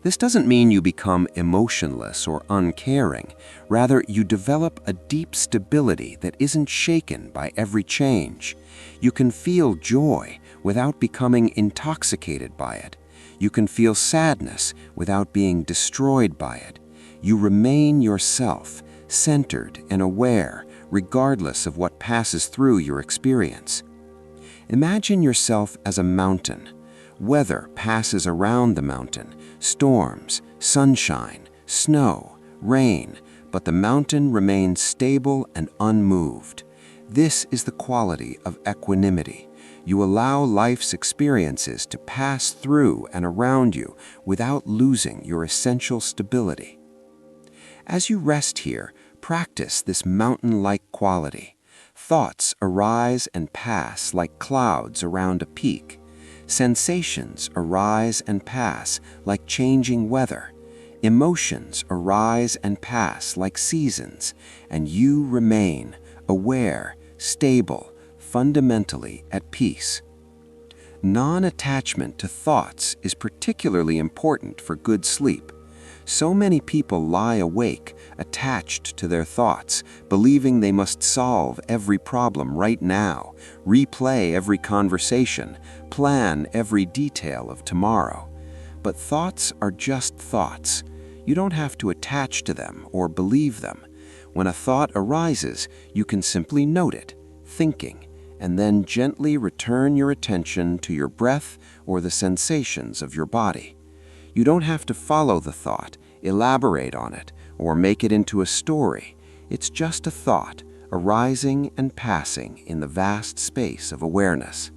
This doesn't mean you become emotionless or uncaring. Rather, you develop a deep stability that isn't shaken by every change. You can feel joy without becoming intoxicated by it. You can feel sadness without being destroyed by it. You remain yourself, centered and aware, regardless of what passes through your experience. Imagine yourself as a mountain. Weather passes around the mountain, storms, sunshine, snow, rain, but the mountain remains stable and unmoved. This is the quality of equanimity. You allow life's experiences to pass through and around you without losing your essential stability. As you rest here, practice this mountain-like quality. Thoughts arise and pass like clouds around a peak. Sensations arise and pass like changing weather. Emotions arise and pass like seasons, and you remain aware, stable, fundamentally at peace. Non-attachment to thoughts is particularly important for good sleep. So many people lie awake, attached to their thoughts, believing they must solve every problem right now, replay every conversation, plan every detail of tomorrow. But thoughts are just thoughts. You don't have to attach to them or believe them. When a thought arises, you can simply note it, thinking, and then gently return your attention to your breath or the sensations of your body. You don't have to follow the thought, elaborate on it, or make it into a story. It's just a thought, arising and passing in the vast space of awareness.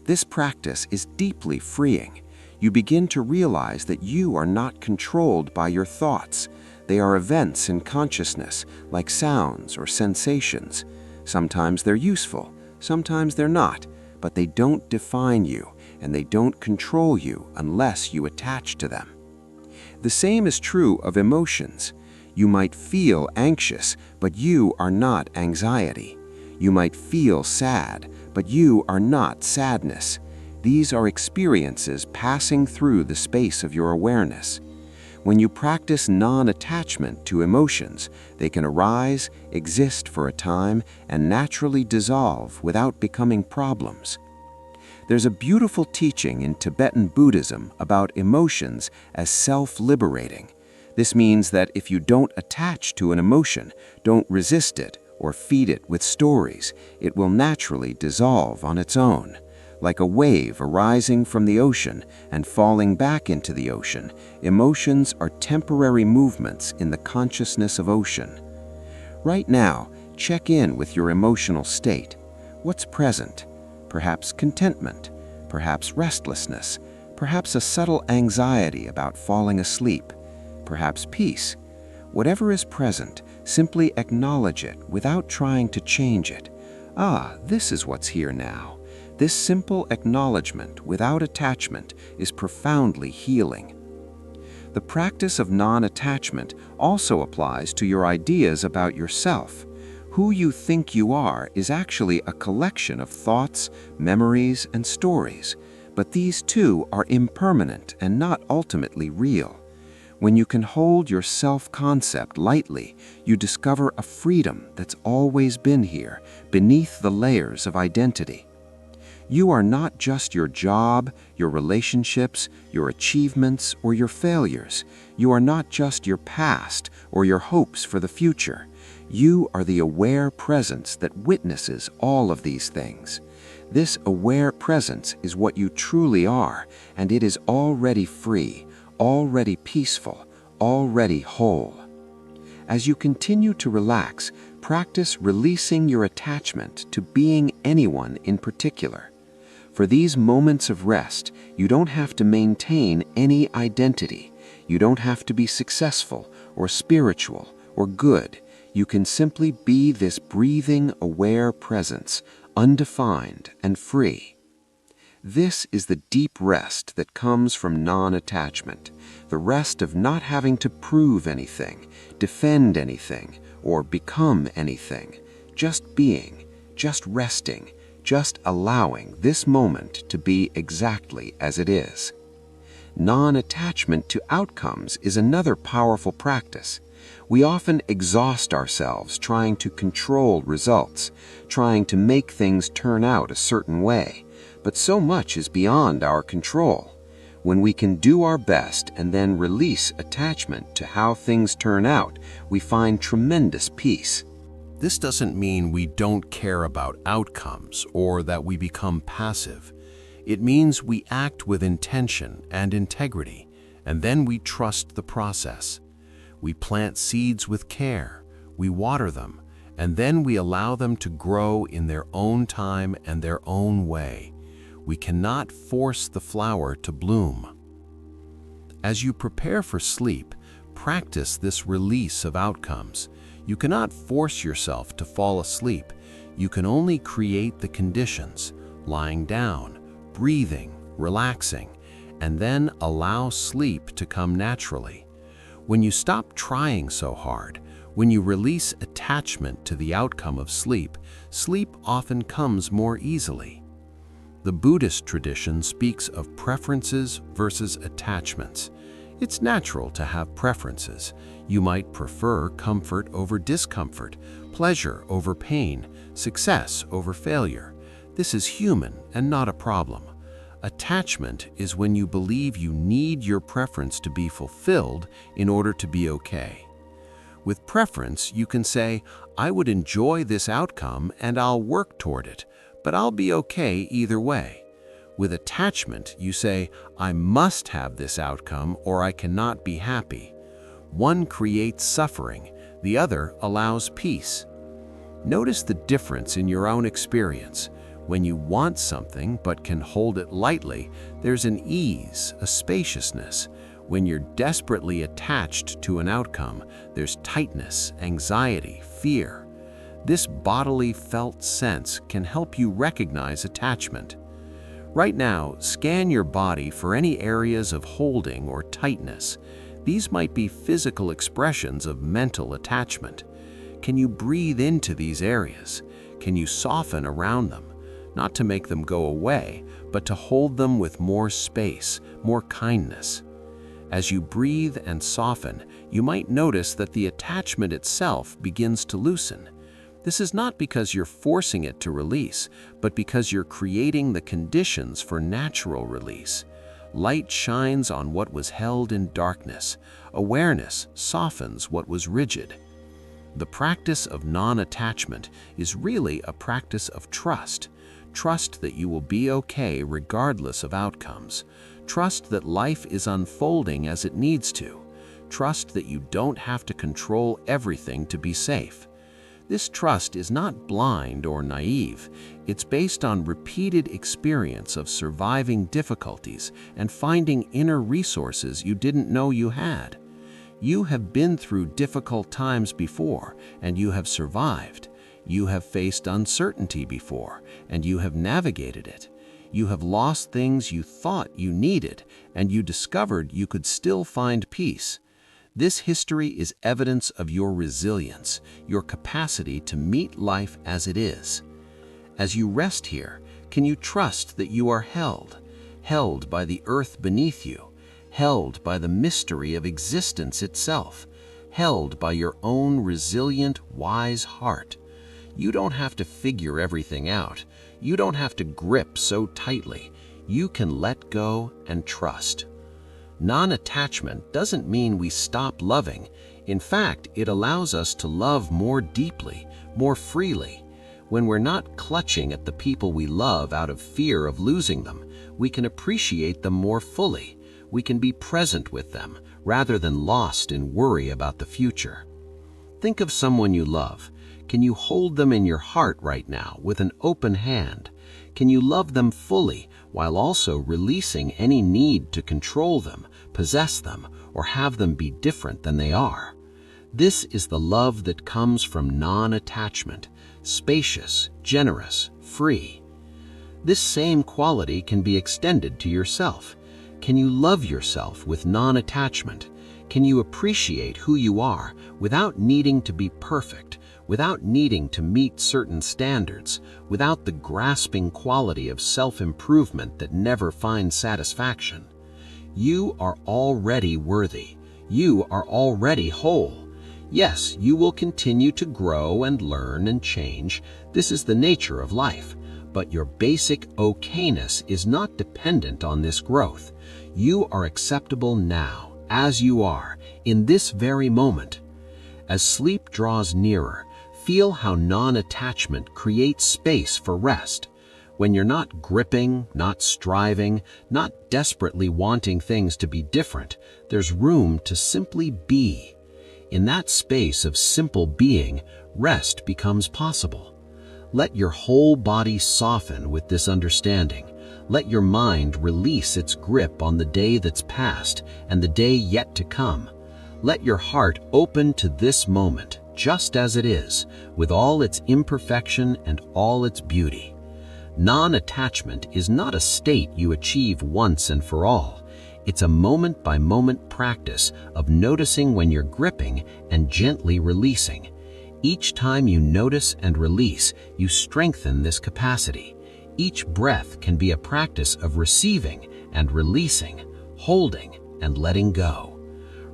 This practice is deeply freeing. You begin to realize that you are not controlled by your thoughts. They are events in consciousness, like sounds or sensations. Sometimes they're useful, sometimes they're not, but they don't define you, and they don't control you unless you attach to them. The same is true of emotions. You might feel anxious, but you are not anxiety. You might feel sad, but you are not sadness. These are experiences passing through the space of your awareness. When you practice non-attachment to emotions, they can arise, exist for a time, and naturally dissolve without becoming problems. There's a beautiful teaching in Tibetan Buddhism about emotions as self-liberating. This means that if you don't attach to an emotion, don't resist it or feed it with stories, it will naturally dissolve on its own. Like a wave arising from the ocean and falling back into the ocean, emotions are temporary movements in the consciousness of ocean. Right now, check in with your emotional state. What's present? Perhaps contentment, perhaps restlessness, perhaps a subtle anxiety about falling asleep, perhaps peace. Whatever is present, simply acknowledge it without trying to change it. Ah, this is what's here now. This simple acknowledgement without attachment is profoundly healing. The practice of non-attachment also applies to your ideas about yourself. Who you think you are is actually a collection of thoughts, memories, and stories, but these too are impermanent and not ultimately real. When you can hold your self-concept lightly, you discover a freedom that's always been here, beneath the layers of identity. You are not just your job, your relationships, your achievements, or your failures. You are not just your past or your hopes for the future. You are the aware presence that witnesses all of these things. This aware presence is what you truly are, and it is already free, already peaceful, already whole. As you continue to relax, practice releasing your attachment to being anyone in particular. For these moments of rest, you don't have to maintain any identity. You don't have to be successful or spiritual or good. You can simply be this breathing, aware presence, undefined and free. This is the deep rest that comes from non-attachment, the rest of not having to prove anything, defend anything, or become anything, just being, just resting, just allowing this moment to be exactly as it is. Non-attachment to outcomes is another powerful practice. We often exhaust ourselves trying to control results, trying to make things turn out a certain way, but so much is beyond our control. When we can do our best and then release attachment to how things turn out, we find tremendous peace. This doesn't mean we don't care about outcomes or that we become passive. It means we act with intention and integrity, and then we trust the process. We plant seeds with care, we water them, and then we allow them to grow in their own time and their own way. We cannot force the flower to bloom. As you prepare for sleep, practice this release of outcomes. You cannot force yourself to fall asleep. You can only create the conditions, lying down, breathing, relaxing, and then allow sleep to come naturally. When you stop trying so hard, when you release attachment to the outcome of sleep, sleep often comes more easily. The Buddhist tradition speaks of preferences versus attachments. It's natural to have preferences. You might prefer comfort over discomfort, pleasure over pain, success over failure. This is human and not a problem. Attachment is when you believe you need your preference to be fulfilled in order to be okay. With preference, you can say, I would enjoy this outcome and I'll work toward it, but I'll be okay either way. With attachment, you say, I must have this outcome or I cannot be happy. One creates suffering, the other allows peace. Notice the difference in your own experience. When you want something but can hold it lightly, there's an ease, a spaciousness. When you're desperately attached to an outcome, there's tightness, anxiety, fear. This bodily felt sense can help you recognize attachment. Right now, scan your body for any areas of holding or tightness. These might be physical expressions of mental attachment. Can you breathe into these areas? Can you soften around them? Not to make them go away, but to hold them with more space, more kindness. As you breathe and soften, you might notice that the attachment itself begins to loosen. This is not because you're forcing it to release, but because you're creating the conditions for natural release. Light shines on what was held in darkness. Awareness softens what was rigid. The practice of non-attachment is really a practice of trust. Trust that you will be okay regardless of outcomes. Trust that life is unfolding as it needs to. Trust that you don't have to control everything to be safe. This trust is not blind or naive. It's based on repeated experience of surviving difficulties and finding inner resources you didn't know you had. You have been through difficult times before, and you have survived. You have faced uncertainty before, and you have navigated it. You have lost things you thought you needed, and you discovered you could still find peace. This history is evidence of your resilience, your capacity to meet life as it is. As you rest here, can you trust that you are held by the earth beneath you, held by the mystery of existence itself, held by your own resilient, wise heart? You don't have to figure everything out. You don't have to grip so tightly. You can let go and trust. Non-attachment doesn't mean we stop loving. In fact, it allows us to love more deeply, more freely. When we're not clutching at the people we love out of fear of losing them, we can appreciate them more fully. We can be present with them, rather than lost in worry about the future. Think of someone you love. Can you hold them in your heart right now with an open hand? Can you love them fully while also releasing any need to control them, possess them, or have them be different than they are? This is the love that comes from non-attachment, spacious, generous, free. This same quality can be extended to yourself. Can you love yourself with non-attachment? Can you appreciate who you are without needing to be perfect, without needing to meet certain standards, without the grasping quality of self-improvement that never finds satisfaction? You are already worthy. You are already whole. Yes, you will continue to grow and learn and change. This is the nature of life. But your basic okayness is not dependent on this growth. You are acceptable now, as you are, in this very moment. As sleep draws nearer, feel how non-attachment creates space for rest. When you're not gripping, not striving, not desperately wanting things to be different, there's room to simply be. In that space of simple being, rest becomes possible. Let your whole body soften with this understanding. Let your mind release its grip on the day that's past and the day yet to come. Let your heart open to this moment, just as it is, with all its imperfection and all its beauty. Non-attachment is not a state you achieve once and for all. It's a moment-by-moment practice of noticing when you're gripping and gently releasing. Each time you notice and release, you strengthen this capacity. Each breath can be a practice of receiving and releasing, holding and letting go.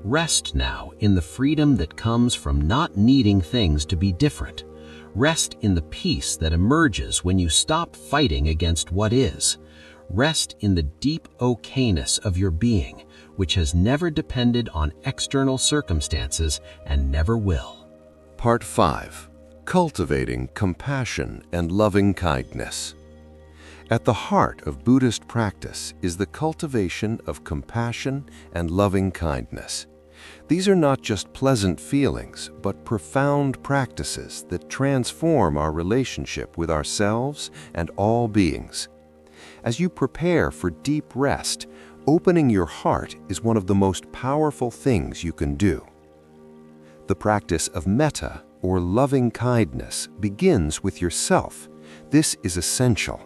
Rest now in the freedom that comes from not needing things to be different. Rest in the peace that emerges when you stop fighting against what is. Rest in the deep okayness of your being, which has never depended on external circumstances and never will. Part 5. Cultivating compassion and loving kindness. At the heart of Buddhist practice is the cultivation of compassion and loving kindness. These are not just pleasant feelings, but profound practices that transform our relationship with ourselves and all beings. As you prepare for deep rest, opening your heart is one of the most powerful things you can do. The practice of metta, or loving kindness, begins with yourself. This is essential.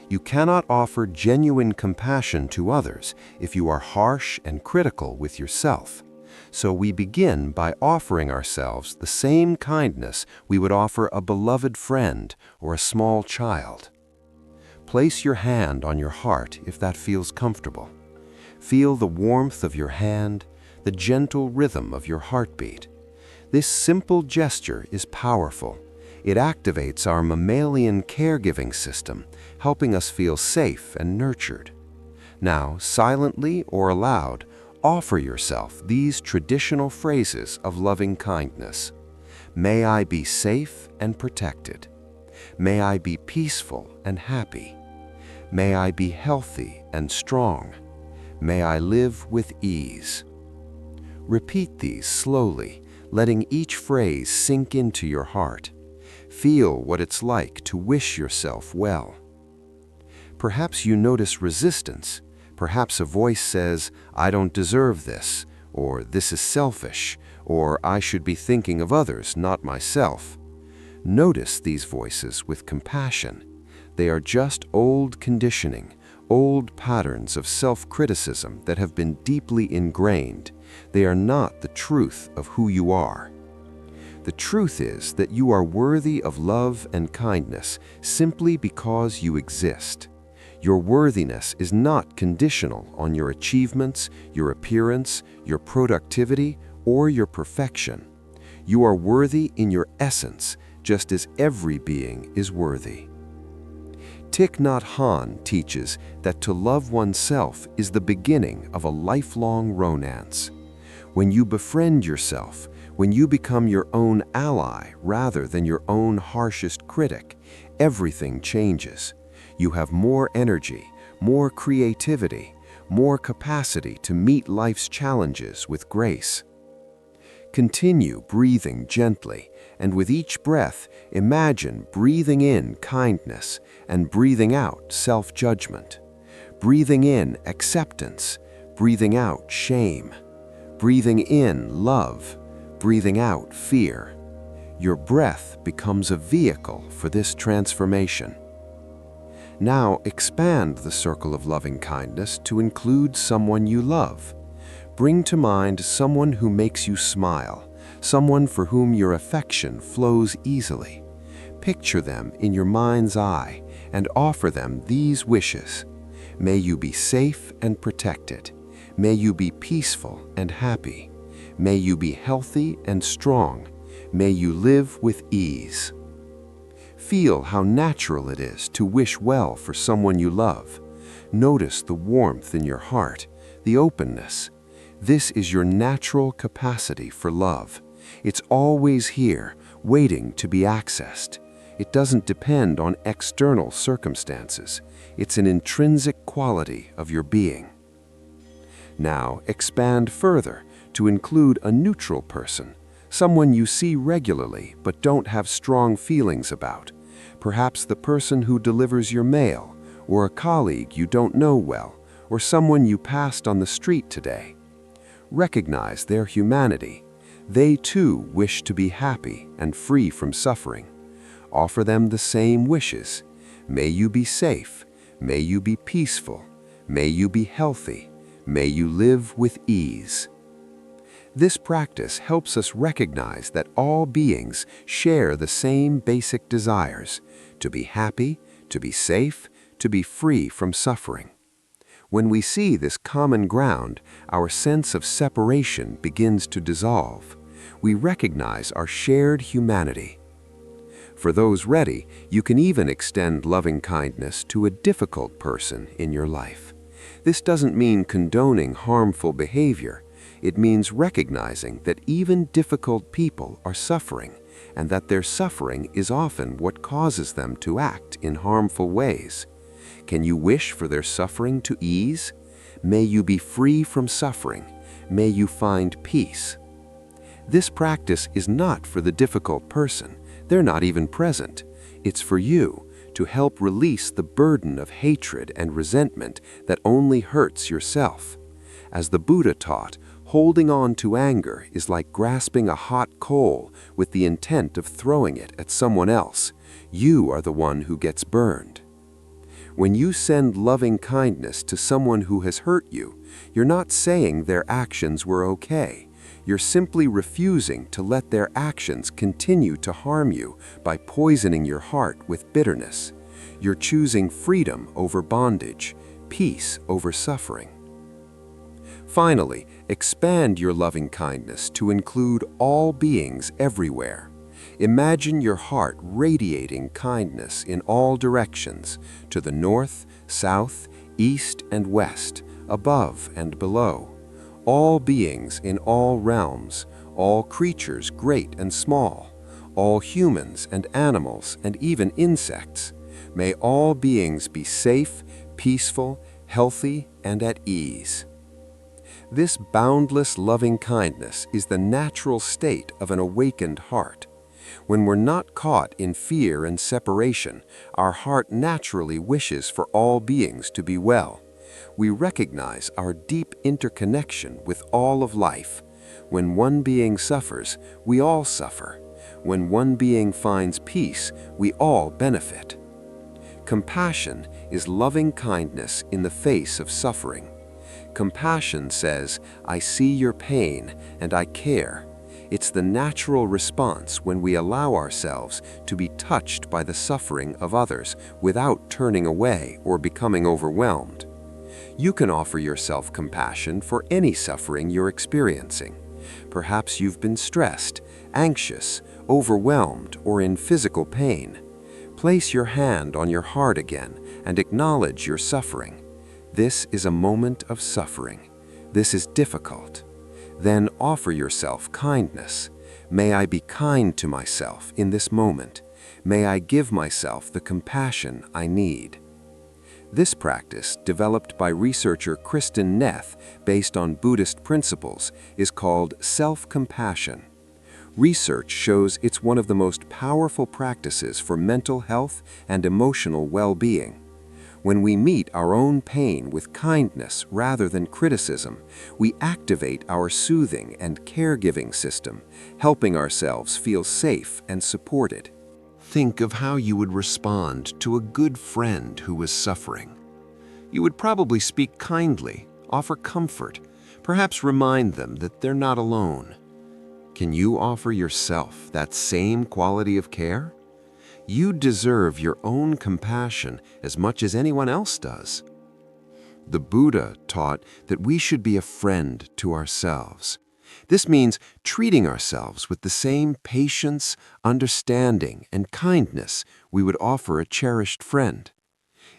You cannot offer genuine compassion to others if you are harsh and critical with yourself. So we begin by offering ourselves the same kindness we would offer a beloved friend or a small child. Place your hand on your heart if that feels comfortable. Feel the warmth of your hand, the gentle rhythm of your heartbeat. This simple gesture is powerful. It activates our mammalian caregiving system, helping us feel safe and nurtured. Now, silently or aloud, offer yourself these traditional phrases of loving kindness. May I be safe and protected. May I be peaceful and happy. May I be healthy and strong. May I live with ease. Repeat these slowly, letting each phrase sink into your heart. Feel what it's like to wish yourself well. Perhaps you notice resistance. Perhaps a voice says, "I don't deserve this," or "This is selfish," or "I should be thinking of others, not myself." Notice these voices with compassion. They are just old conditioning, old patterns of self-criticism that have been deeply ingrained. They are not the truth of who you are. The truth is that you are worthy of love and kindness simply because you exist. Your worthiness is not conditional on your achievements, your appearance, your productivity, or your perfection. You are worthy in your essence, just as every being is worthy. Thich Nhat Hanh teaches that to love oneself is the beginning of a lifelong romance. When you befriend yourself, when you become your own ally rather than your own harshest critic, everything changes. You have more energy, more creativity, more capacity to meet life's challenges with grace. Continue breathing gently, and with each breath, imagine breathing in kindness and breathing out self-judgment. Breathing in acceptance, breathing out shame. Breathing in love, breathing out fear. Your breath becomes a vehicle for this transformation. Now expand the circle of loving kindness to include someone you love. Bring to mind someone who makes you smile, someone for whom your affection flows easily. Picture them in your mind's eye and offer them these wishes. May you be safe and protected. May you be peaceful and happy. May you be healthy and strong. May you live with ease. Feel how natural it is to wish well for someone you love. Notice the warmth in your heart, the openness. This is your natural capacity for love. It's always here, waiting to be accessed. It doesn't depend on external circumstances. It's an intrinsic quality of your being. Now expand further to include a neutral person, someone you see regularly but don't have strong feelings about. Perhaps the person who delivers your mail, or a colleague you don't know well, or someone you passed on the street today. Recognize their humanity. They too wish to be happy and free from suffering. Offer them the same wishes. May you be safe. May you be peaceful. May you be healthy. May you live with ease. This practice helps us recognize that all beings share the same basic desires: to be happy, to be safe, to be free from suffering. When we see this common ground, our sense of separation begins to dissolve. We recognize our shared humanity. For those ready, you can even extend loving kindness to a difficult person in your life. This doesn't mean condoning harmful behavior. It means recognizing that even difficult people are suffering, and that their suffering is often what causes them to act in harmful ways. Can you wish for their suffering to ease? May you be free from suffering. May you find peace. This practice is not for the difficult person. They're not even present. It's for you, to help release the burden of hatred and resentment that only hurts yourself. As the Buddha taught, holding on to anger is like grasping a hot coal with the intent of throwing it at someone else. You are the one who gets burned. When you send loving kindness to someone who has hurt you, you're not saying their actions were okay. You're simply refusing to let their actions continue to harm you by poisoning your heart with bitterness. You're choosing freedom over bondage, peace over suffering. Finally, expand your loving kindness to include all beings everywhere. Imagine your heart radiating kindness in all directions, to the north, south, east, and west, above and below. All beings in all realms, all creatures great and small, all humans and animals and even insects. May all beings be safe, peaceful, healthy, and at ease. This boundless loving kindness is the natural state of an awakened heart. When we're not caught in fear and separation, our heart naturally wishes for all beings to be well. We recognize our deep interconnection with all of life. When one being suffers, we all suffer. When one being finds peace, we all benefit. Compassion is loving kindness in the face of suffering. Compassion says, "I see your pain and I care." It's the natural response when we allow ourselves to be touched by the suffering of others without turning away or becoming overwhelmed. You can offer yourself compassion for any suffering you're experiencing. Perhaps you've been stressed, anxious, overwhelmed, or in physical pain. Place your hand on your heart again and acknowledge your suffering. This is a moment of suffering. This is difficult. Then offer yourself kindness. May I be kind to myself in this moment. May I give myself the compassion I need. This practice, developed by researcher Kristin Neff based on Buddhist principles, is called self-compassion. Research shows it's one of the most powerful practices for mental health and emotional well-being. When we meet our own pain with kindness rather than criticism, we activate our soothing and caregiving system, helping ourselves feel safe and supported. Think of how you would respond to a good friend who was suffering. You would probably speak kindly, offer comfort, perhaps remind them that they're not alone. Can you offer yourself that same quality of care? You deserve your own compassion as much as anyone else does. The Buddha taught that we should be a friend to ourselves. This means treating ourselves with the same patience, understanding, and kindness we would offer a cherished friend.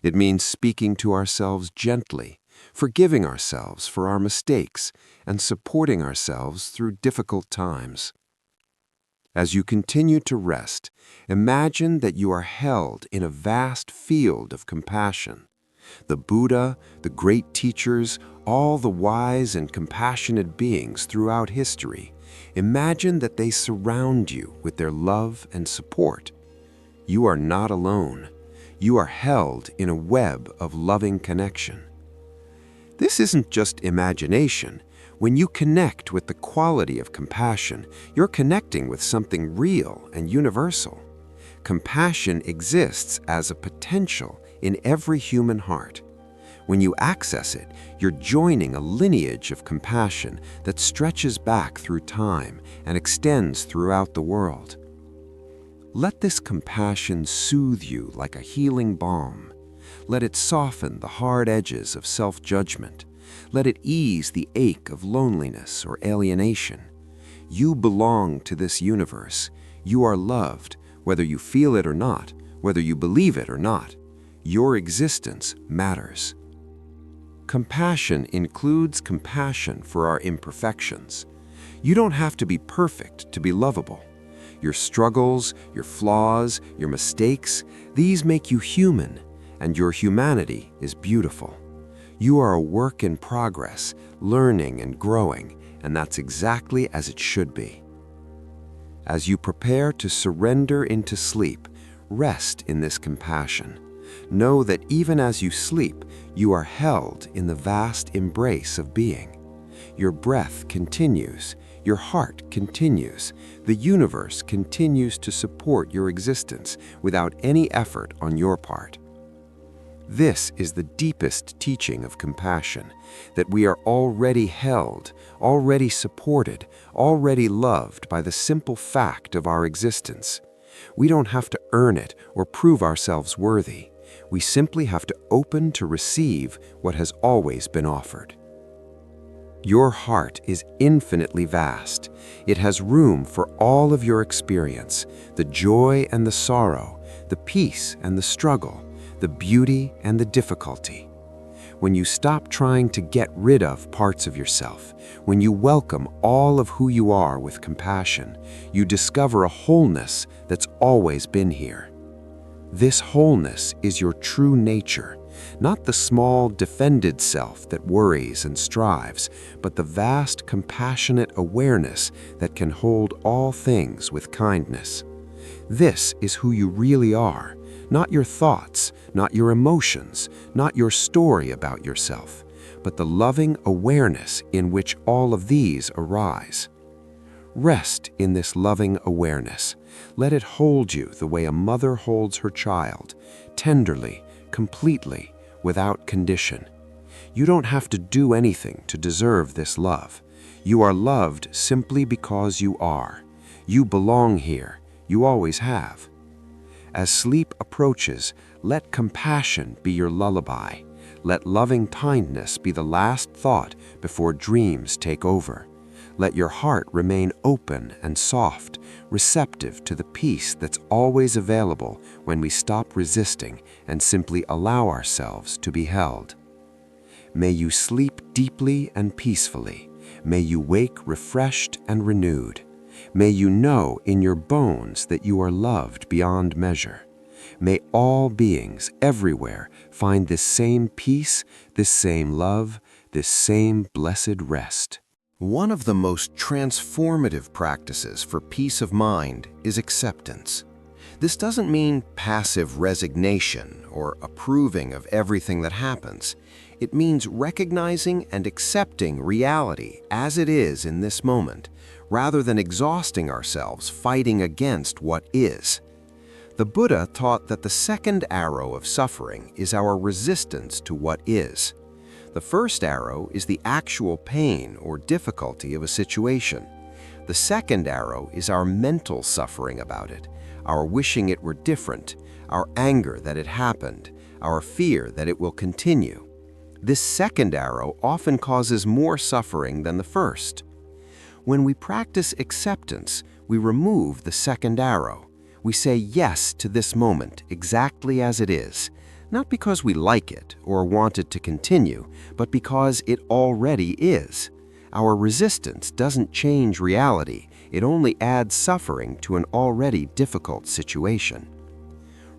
It means speaking to ourselves gently, forgiving ourselves for our mistakes, and supporting ourselves through difficult times. As you continue to rest, imagine that you are held in a vast field of compassion. The Buddha, the great teachers, all the wise and compassionate beings throughout history, imagine that they surround you with their love and support. You are not alone. You are held in a web of loving connection. This isn't just imagination. When you connect with the quality of compassion, you're connecting with something real and universal. Compassion exists as a potential in every human heart. When you access it, you're joining a lineage of compassion that stretches back through time and extends throughout the world. Let this compassion soothe you like a healing balm. Let it soften the hard edges of self-judgment. Let it ease the ache of loneliness or alienation. You belong to this universe. You are loved, whether you feel it or not, whether you believe it or not. Your existence matters. Compassion includes compassion for our imperfections. You don't have to be perfect to be lovable. Your struggles, your flaws, your mistakes, these make you human, and your humanity is beautiful. You are a work in progress, learning and growing, and that's exactly as it should be. As you prepare to surrender into sleep, rest in this compassion. Know that even as you sleep, you are held in the vast embrace of being. Your breath continues, your heart continues, the universe continues to support your existence without any effort on your part. This is the deepest teaching of compassion, that we are already held, already supported, already loved by the simple fact of our existence. We don't have to earn it or prove ourselves worthy. We simply have to open to receive what has always been offered. Your heart is infinitely vast. It has room for all of your experience, the joy and the sorrow, the peace and the struggle, the beauty and the difficulty. when you stop trying to get rid of parts of yourself, when you welcome all of who you are with compassion, you discover a wholeness that's always been here. This wholeness is your true nature, not the small, defended self that worries and strives, but the vast, compassionate awareness that can hold all things with kindness. This is who you really are, not your thoughts, not your emotions, not your story about yourself, but the loving awareness in which all of these arise. Rest in this loving awareness. Let it hold you the way a mother holds her child, tenderly, completely, without condition. You don't have to do anything to deserve this love. You are loved simply because you are. You belong here. You always have. As sleep approaches, let compassion be your lullaby. Let loving kindness be the last thought before dreams take over. Let your heart remain open and soft, receptive to the peace that's always available when we stop resisting and simply allow ourselves to be held. May you sleep deeply and peacefully. May you wake refreshed and renewed. May you know in your bones that you are loved beyond measure. May all beings everywhere find this same peace, this same love, this same blessed rest. One of the most transformative practices for peace of mind is acceptance. This doesn't mean passive resignation or approving of everything that happens. It means recognizing and accepting reality as it is in this moment, rather than exhausting ourselves fighting against what is. The Buddha taught that the second arrow of suffering is our resistance to what is. The first arrow is the actual pain or difficulty of a situation. The second arrow is our mental suffering about it, our wishing it were different, our anger that it happened, our fear that it will continue. This second arrow often causes more suffering than the first. When we practice acceptance, we remove the second arrow. We say yes to this moment exactly as it is, not because we like it or want it to continue, but because it already is. Our resistance doesn't change reality, it only adds suffering to an already difficult situation.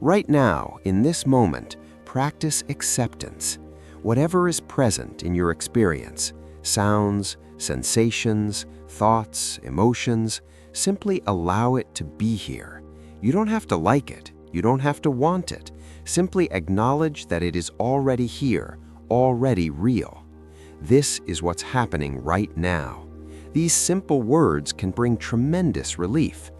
Right now, in this moment, practice acceptance. Whatever is present in your experience, sounds, sensations, thoughts, emotions, simply allow it to be here. You don't have to like it. You don't have to want it. Simply acknowledge that it is already here, already real. This is what's happening right now. These simple words can bring tremendous relief.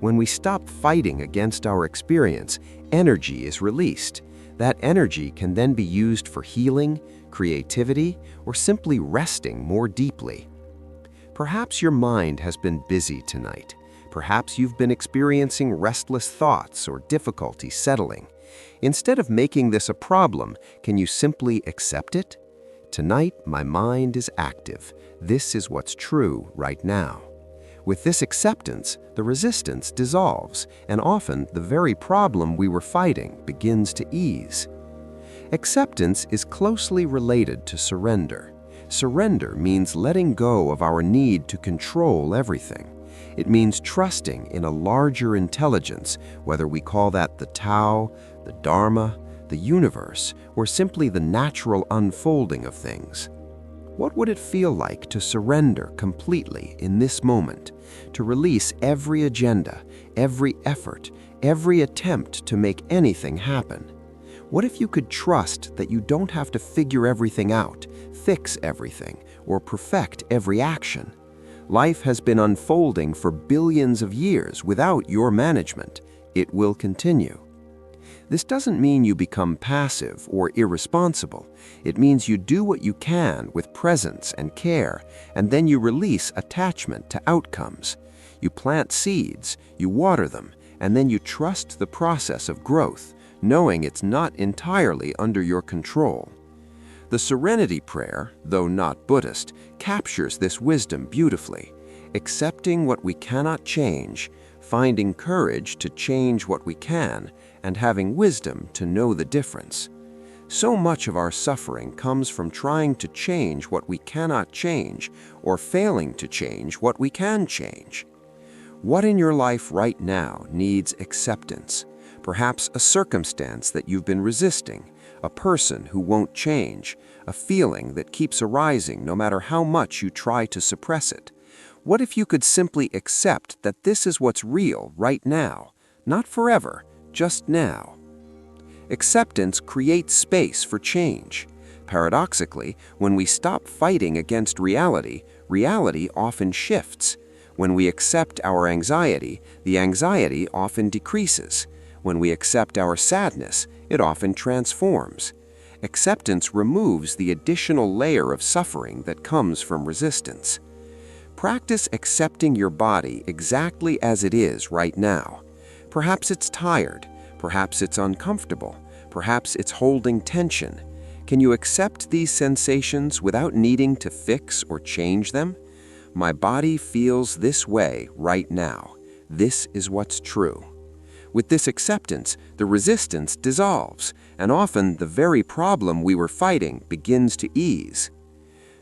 When we stop fighting against our experience, energy is released. That energy can then be used for healing, creativity, or simply resting more deeply. Perhaps your mind has been busy tonight. Perhaps you've been experiencing restless thoughts or difficulty settling. Instead of making this a problem, can you simply accept it? Tonight, my mind is active. This is what's true right now. With this acceptance, the resistance dissolves, and often the very problem we were fighting begins to ease. Acceptance is closely related to surrender. Surrender means letting go of our need to control everything. It means trusting in a larger intelligence, whether we call that the Tao, the Dharma, the universe, or simply the natural unfolding of things. What would it feel like to surrender completely in this moment, to release every agenda, every effort, every attempt to make anything happen? What if you could trust that you don't have to figure everything out, fix everything, or perfect every action? Life has been unfolding for billions of years without your management. It will continue. This doesn't mean you become passive or irresponsible. It means you do what you can with presence and care, and then you release attachment to outcomes. You plant seeds, you water them, and then you trust the process of growth, knowing it's not entirely under your control. The Serenity Prayer, though not Buddhist, captures this wisdom beautifully. Accepting what we cannot change, finding courage to change what we can, and having wisdom to know the difference. So much of our suffering comes from trying to change what we cannot change or failing to change what we can change. What in your life right now needs acceptance? Perhaps a circumstance that you've been resisting, a person who won't change, a feeling that keeps arising no matter how much you try to suppress it. What if you could simply accept that this is what's real right now, not forever, just now? Acceptance creates space for change. Paradoxically, when we stop fighting against reality, reality often shifts. When we accept our anxiety, the anxiety often decreases. When we accept our sadness, it often transforms. Acceptance removes the additional layer of suffering that comes from resistance. Practice accepting your body exactly as it is right now. Perhaps it's tired, perhaps it's uncomfortable, perhaps it's holding tension. Can you accept these sensations without needing to fix or change them? My body feels this way right now. This is what's true. With this acceptance, the resistance dissolves, and often the very problem we were fighting begins to ease.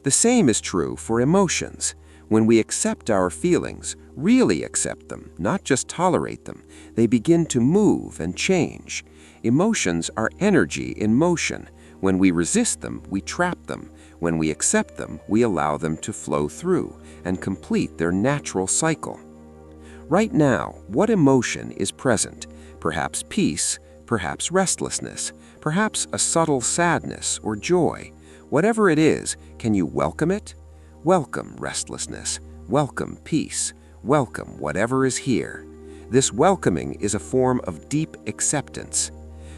The same is true for emotions. When we accept our feelings, really accept them, not just tolerate them, they begin to move and change. Emotions are energy in motion. When we resist them, we trap them. When we accept them, we allow them to flow through and complete their natural cycle. Right now, what emotion is present? Perhaps peace, perhaps restlessness, perhaps a subtle sadness or joy. Whatever it is, can you welcome it? Welcome restlessness, welcome peace, welcome whatever is here. This welcoming is a form of deep acceptance.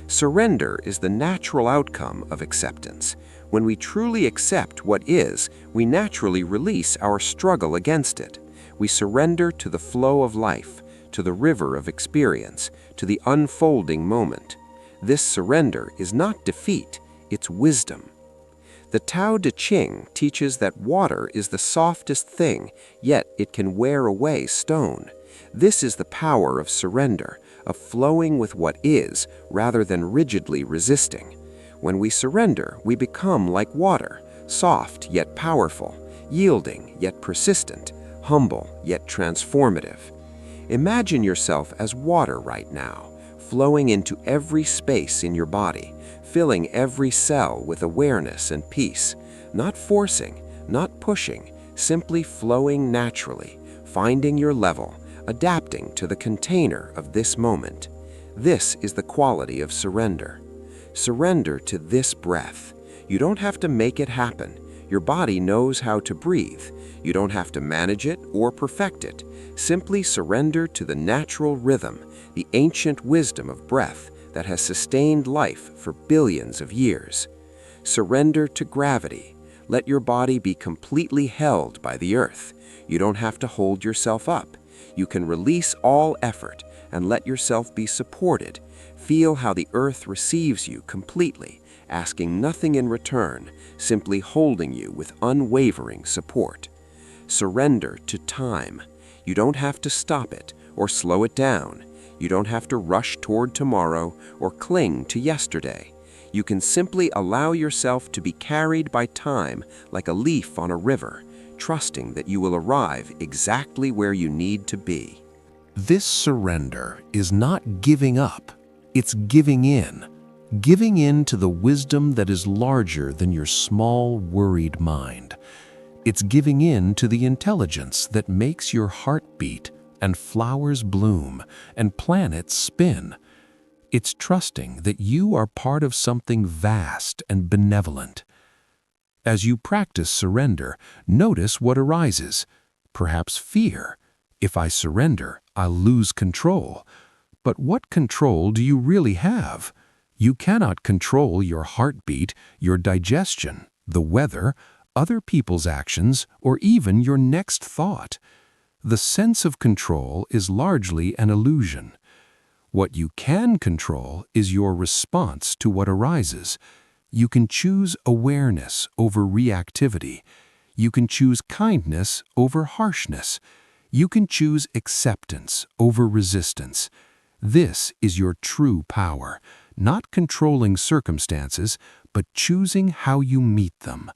Surrender is the natural outcome of acceptance. When we truly accept what is, we naturally release our struggle against it. We surrender to the flow of life, to the river of experience, to the unfolding moment. This surrender is not defeat, it's wisdom. The Tao Te Ching teaches that water is the softest thing, yet it can wear away stone. This is the power of surrender, of flowing with what is, rather than rigidly resisting. When we surrender, we become like water, soft yet powerful, yielding yet persistent, humble yet transformative. Imagine yourself as water right now, flowing into every space in your body, filling every cell with awareness and peace, not forcing, not pushing, simply flowing naturally, finding your level, adapting to the container of this moment. This is the quality of surrender. Surrender to this breath. You don't have to make it happen. Your body knows how to breathe. You don't have to manage it or perfect it. Simply surrender to the natural rhythm, the ancient wisdom of breath that has sustained life for billions of years. Surrender to gravity. Let your body be completely held by the earth. You don't have to hold yourself up. You can release all effort and let yourself be supported. Feel how the earth receives you completely, asking nothing in return, simply holding you with unwavering support. Surrender to time. You don't have to stop it or slow it down. You don't have to rush toward tomorrow or cling to yesterday. You can simply allow yourself to be carried by time like a leaf on a river, trusting that you will arrive exactly where you need to be. This surrender is not giving up, it's giving in to the wisdom that is larger than your small, worried mind. It's giving in to the intelligence that makes your heart beat and flowers bloom and planets spin. It's trusting that you are part of something vast and benevolent. As you practice surrender, notice what arises. Perhaps fear. If I surrender, I'll lose control. But what control do you really have? You cannot control your heartbeat, your digestion, the weather, other people's actions, or even your next thought. The sense of control is largely an illusion. What you can control is your response to what arises. You can choose awareness over reactivity. You can choose kindness over harshness. You can choose acceptance over resistance. This is your true power, not controlling circumstances, but choosing how you meet them.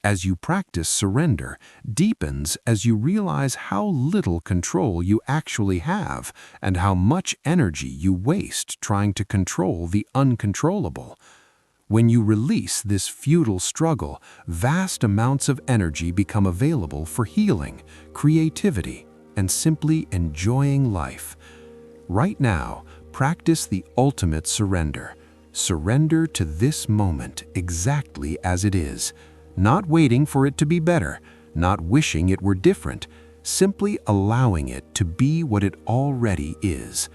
As you practice, surrender deepens as you realize how little control you actually have and how much energy you waste trying to control the uncontrollable. When you release this futile struggle, vast amounts of energy become available for healing, creativity, and simply enjoying life. Right now, practice the ultimate surrender. Surrender to this moment exactly as it is. Not waiting for it to be better, not wishing it were different, simply allowing it to be what it already is.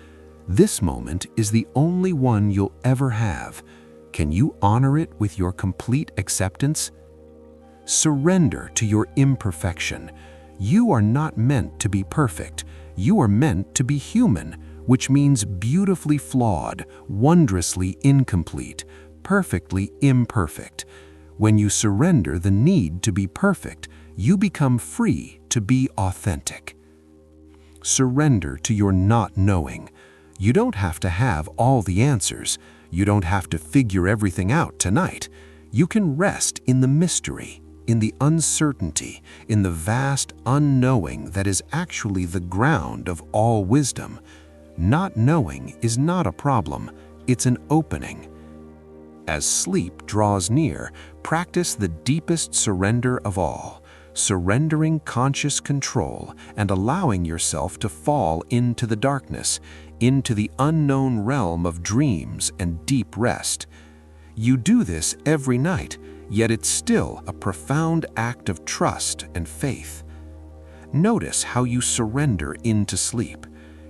This moment is the only one you'll ever have. Can you honor it with your complete acceptance? Surrender to your imperfection. You are not meant to be perfect. You are meant to be human, which means beautifully flawed, wondrously incomplete, perfectly imperfect. When you surrender the need to be perfect, you become free to be authentic. Surrender to your not knowing. You don't have to have all the answers. You don't have to figure everything out tonight. You can rest in the mystery, in the uncertainty, in the vast unknowing that is actually the ground of all wisdom. Not knowing is not a problem, it's an opening. As sleep draws near, practice the deepest surrender of all, surrendering conscious control and allowing yourself to fall into the darkness, into the unknown realm of dreams and deep rest. You do this every night, yet it's still a profound act of trust and faith. Notice how you surrender into sleep.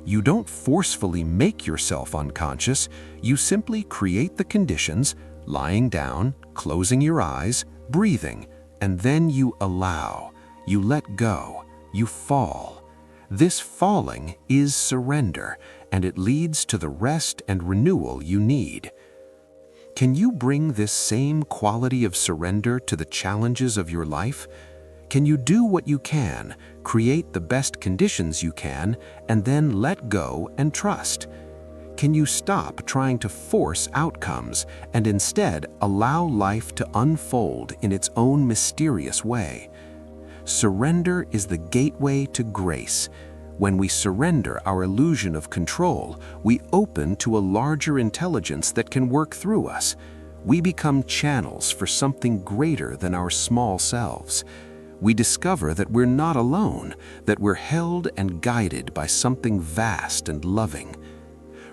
You don't forcefully make yourself unconscious, you simply create the conditions, lying down, closing your eyes, breathing, and then you allow, you let go, you fall. This falling is surrender, and it leads to the rest and renewal you need. Can you bring this same quality of surrender to the challenges of your life? Can you do what you can, create the best conditions you can, and then let go and trust? Can you stop trying to force outcomes and instead allow life to unfold in its own mysterious way? Surrender is the gateway to grace. When we surrender our illusion of control, we open to a larger intelligence that can work through us. We become channels for something greater than our small selves. We discover that we're not alone, that we're held and guided by something vast and loving.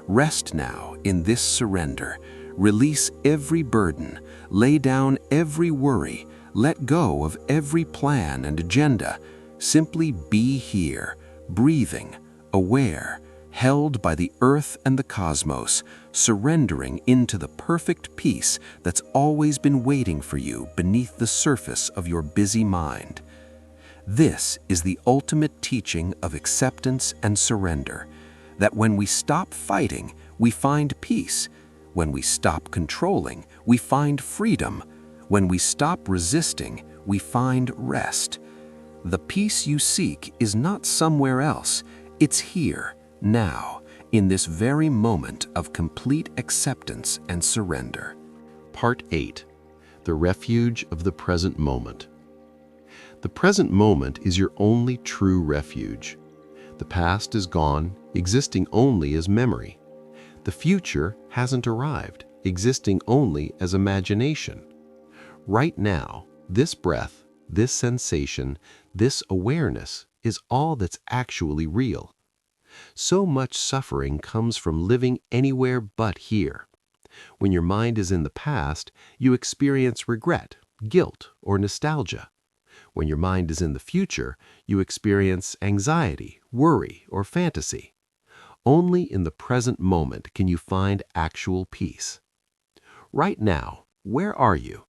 Rest now in this surrender. Release every burden, lay down every worry, let go of every plan and agenda. Simply be here, breathing, aware, held by the earth and the cosmos, surrendering into the perfect peace that's always been waiting for you beneath the surface of your busy mind. This is the ultimate teaching of acceptance and surrender, that when we stop fighting, we find peace. When we stop controlling, we find freedom. When we stop resisting, we find rest. The peace you seek is not somewhere else. It's here, now, in this very moment of complete acceptance and surrender. Part 8. The refuge of the present moment. The present moment is your only true refuge. The past is gone, existing only as memory. The future hasn't arrived, existing only as imagination. Right now, this breath, this sensation, this awareness is all that's actually real. So much suffering comes from living anywhere but here. When your mind is in the past, you experience regret, guilt, or nostalgia. When your mind is in the future, you experience anxiety, worry, or fantasy. Only in the present moment can you find actual peace. Right now, where are you?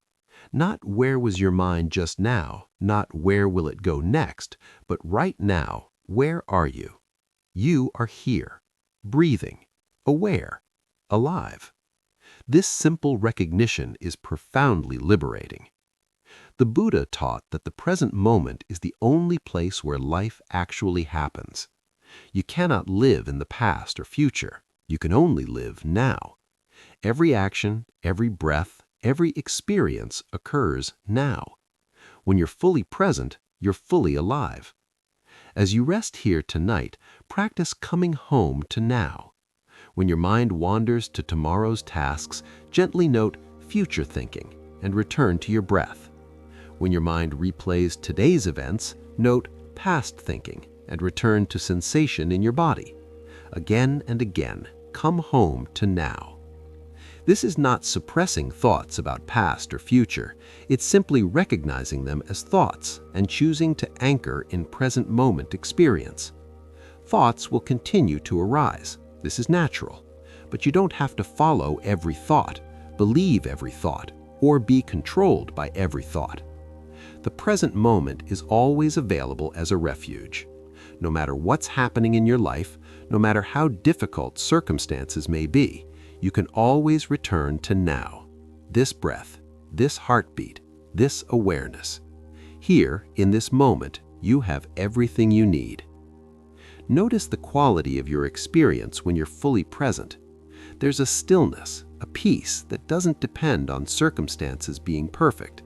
Not where was your mind just now, not where will it go next, but right now, where are you? You are here, breathing, aware, alive. This simple recognition is profoundly liberating. The Buddha taught that the present moment is the only place where life actually happens. You cannot live in the past or future. You can only live now. Every action, every breath, every experience occurs now. When you're fully present, you're fully alive. As you rest here tonight, practice coming home to now. When your mind wanders to tomorrow's tasks, gently note future thinking and return to your breath. When your mind replays today's events, note past thinking and return to sensation in your body. Again and again, come home to now. This is not suppressing thoughts about past or future. It's simply recognizing them as thoughts and choosing to anchor in present moment experience. Thoughts will continue to arise. This is natural. But you don't have to follow every thought, believe every thought, or be controlled by every thought. The present moment is always available as a refuge. No matter what's happening in your life, no matter how difficult circumstances may be, you can always return to now. This breath, this heartbeat, this awareness. Here, in this moment, you have everything you need. Notice the quality of your experience when you're fully present. There's a stillness, a peace that doesn't depend on circumstances being perfect.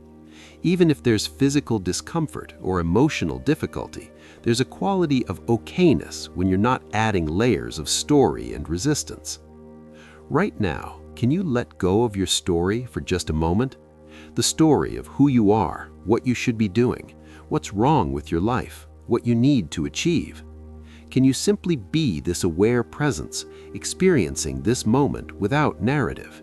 Even if there's physical discomfort or emotional difficulty, there's a quality of okayness when you're not adding layers of story and resistance. Right now, can you let go of your story for just a moment? The story of who you are, what you should be doing, what's wrong with your life, what you need to achieve. Can you simply be this aware presence, experiencing this moment without narrative?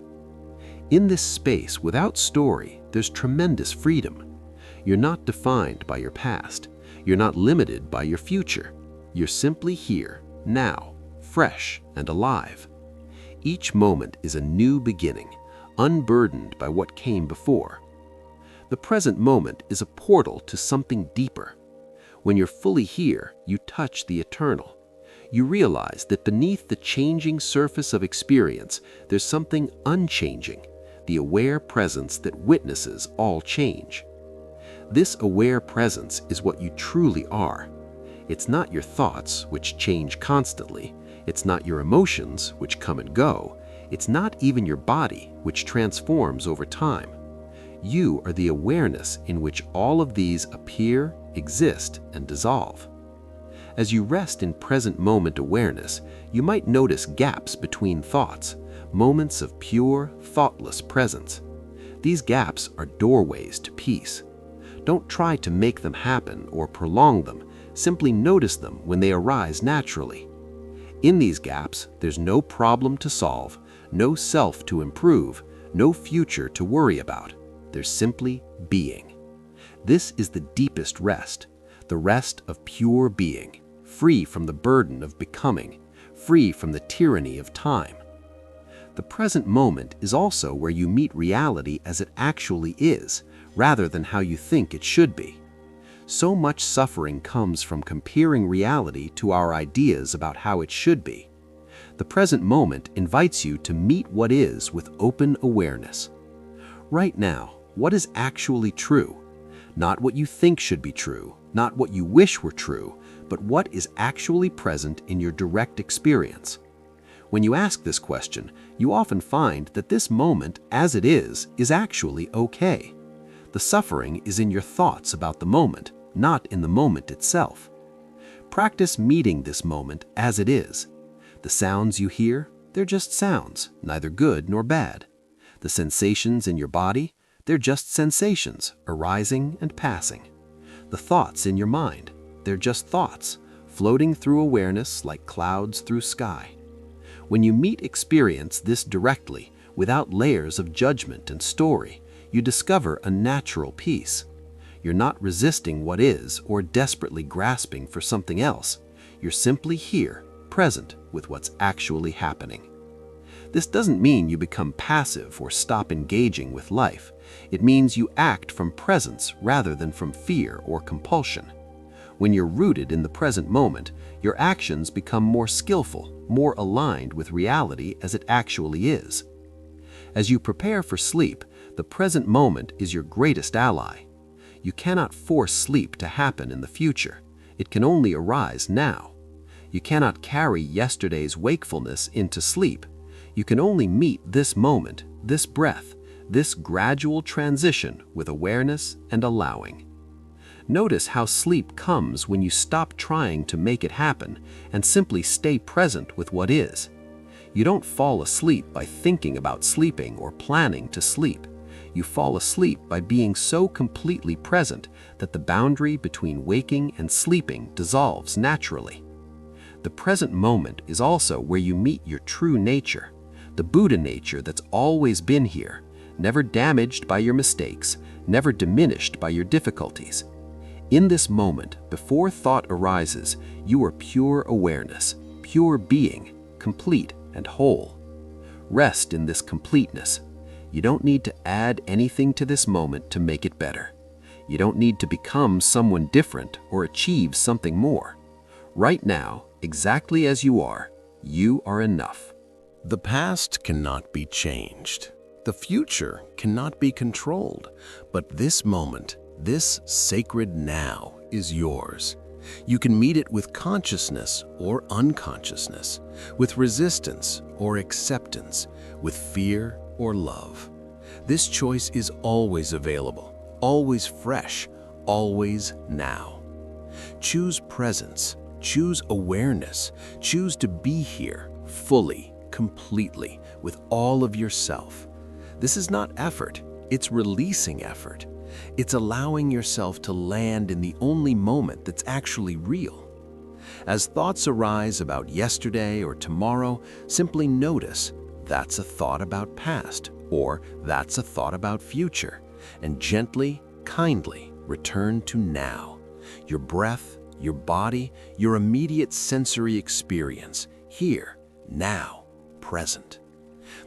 In this space without story, there's tremendous freedom. You're not defined by your past. You're not limited by your future. You're simply here, now, fresh and alive. Each moment is a new beginning, unburdened by what came before. The present moment is a portal to something deeper. When you're fully here, you touch the eternal. You realize that beneath the changing surface of experience, there's something unchanging, the aware presence that witnesses all change. This aware presence is what you truly are. It's not your thoughts, which change constantly. It's not your emotions, which come and go. It's not even your body, which transforms over time. You are the awareness in which all of these appear, exist, and dissolve. As you rest in present moment awareness, you might notice gaps between thoughts, moments of pure, thoughtless presence. These gaps are doorways to peace. Don't try to make them happen or prolong them. Simply notice them when they arise naturally. In these gaps, there's no problem to solve, no self to improve, no future to worry about. There's simply being. This is the deepest rest, the rest of pure being, free from the burden of becoming, free from the tyranny of time. The present moment is also where you meet reality as it actually is, rather than how you think it should be. So much suffering comes from comparing reality to our ideas about how it should be. The present moment invites you to meet what is with open awareness. Right now, what is actually true? Not what you think should be true, not what you wish were true, but what is actually present in your direct experience. When you ask this question, you often find that this moment, as it is actually okay. The suffering is in your thoughts about the moment, not in the moment itself. Practice meeting this moment as it is. The sounds you hear, they're just sounds, neither good nor bad. The sensations in your body, they're just sensations, arising and passing. The thoughts in your mind, they're just thoughts, floating through awareness like clouds through sky. When you meet experience this directly, without layers of judgment and story, you discover a natural peace. You're not resisting what is or desperately grasping for something else. You're simply here, present with what's actually happening. This doesn't mean you become passive or stop engaging with life. It means you act from presence rather than from fear or compulsion. When you're rooted in the present moment, your actions become more skillful, more aligned with reality as it actually is. As you prepare for sleep, the present moment is your greatest ally. You cannot force sleep to happen in the future. It can only arise now. You cannot carry yesterday's wakefulness into sleep. You can only meet this moment, this breath, this gradual transition with awareness and allowing. Notice how sleep comes when you stop trying to make it happen and simply stay present with what is. You don't fall asleep by thinking about sleeping or planning to sleep. You fall asleep by being so completely present that the boundary between waking and sleeping dissolves naturally. The present moment is also where you meet your true nature, the Buddha nature that's always been here, never damaged by your mistakes, never diminished by your difficulties. In this moment, before thought arises, you are pure awareness, pure being, complete and whole. Rest in this completeness. You don't need to add anything to this moment to make it better. You don't need to become someone different or achieve something more. Right now, exactly as you are enough. The past cannot be changed. The future cannot be controlled. But this moment, this sacred now, is yours. You can meet it with consciousness or unconsciousness, with resistance or acceptance, with fear or love. This choice is always available, always fresh, always now. Choose presence, choose awareness, choose to be here fully, completely, with all of yourself. This is not effort, it's releasing effort. It's allowing yourself to land in the only moment that's actually real. As thoughts arise about yesterday or tomorrow, simply notice that's a thought about past, or that's a thought about future, and gently, kindly return to now. Your breath, your body, your immediate sensory experience, here, now, present.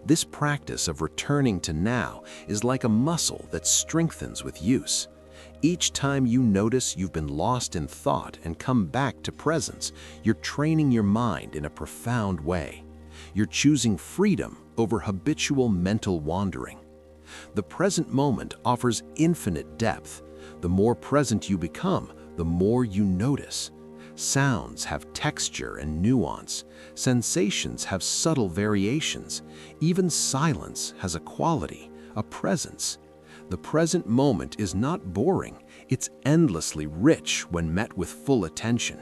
This practice of returning to now is like a muscle that strengthens with use. Each time you notice you've been lost in thought and come back to presence, you're training your mind in a profound way. You're choosing freedom over habitual mental wandering. The present moment offers infinite depth. The more present you become, the more you notice. Sounds have texture and nuance. Sensations have subtle variations. Even silence has a quality, a presence. The present moment is not boring. It's endlessly rich when met with full attention.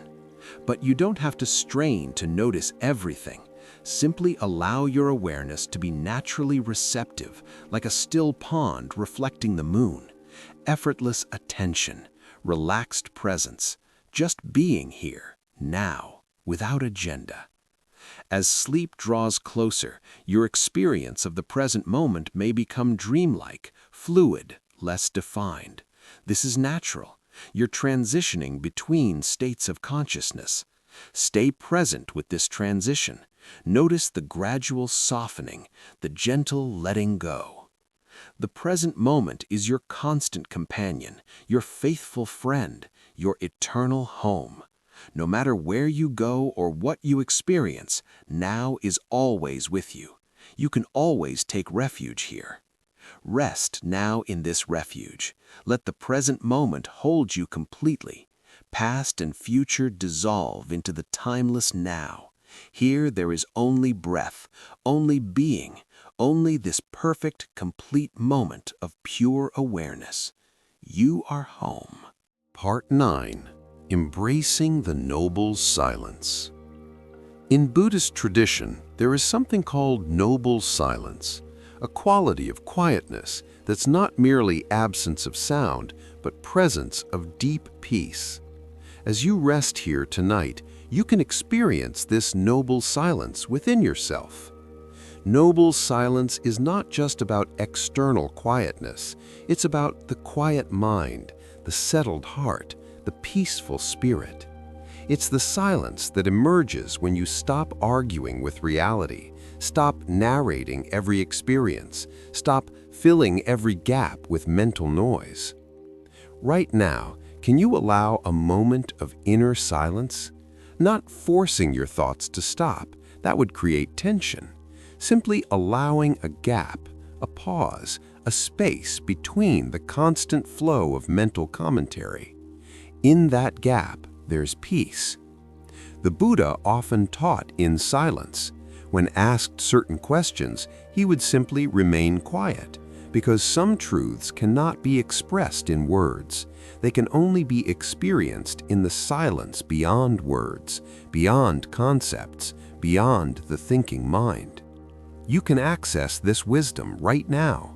But you don't have to strain to notice everything. Simply allow your awareness to be naturally receptive, like a still pond reflecting the moon. Effortless attention, relaxed presence. Just being here, now, without agenda. As sleep draws closer, your experience of the present moment may become dreamlike, fluid, less defined. This is natural. You're transitioning between states of consciousness. Stay present with this transition. Notice the gradual softening, the gentle letting go. The present moment is your constant companion, your faithful friend, your eternal home. No matter where you go or what you experience, now is always with you. You can always take refuge here. Rest now in this refuge. Let the present moment hold you completely. Past and future dissolve into the timeless now. Here there is only breath, only being, only this perfect, complete moment of pure awareness. You are home. Part 9. Embracing the Noble Silence. In Buddhist tradition, there is something called noble silence, a quality of quietness that's not merely absence of sound, but presence of deep peace. As you rest here tonight, you can experience this noble silence within yourself. Noble silence is not just about external quietness, it's about the quiet mind, the settled heart, the peaceful spirit. It's the silence that emerges when you stop arguing with reality, stop narrating every experience, stop filling every gap with mental noise. Right now, can you allow a moment of inner silence? Not forcing your thoughts to stop, that would create tension. Simply allowing a gap, a pause, a space between the constant flow of mental commentary. In that gap, there's peace. The Buddha often taught in silence. When asked certain questions, he would simply remain quiet, because some truths cannot be expressed in words. They can only be experienced in the silence beyond words, beyond concepts, beyond the thinking mind. You can access this wisdom right now.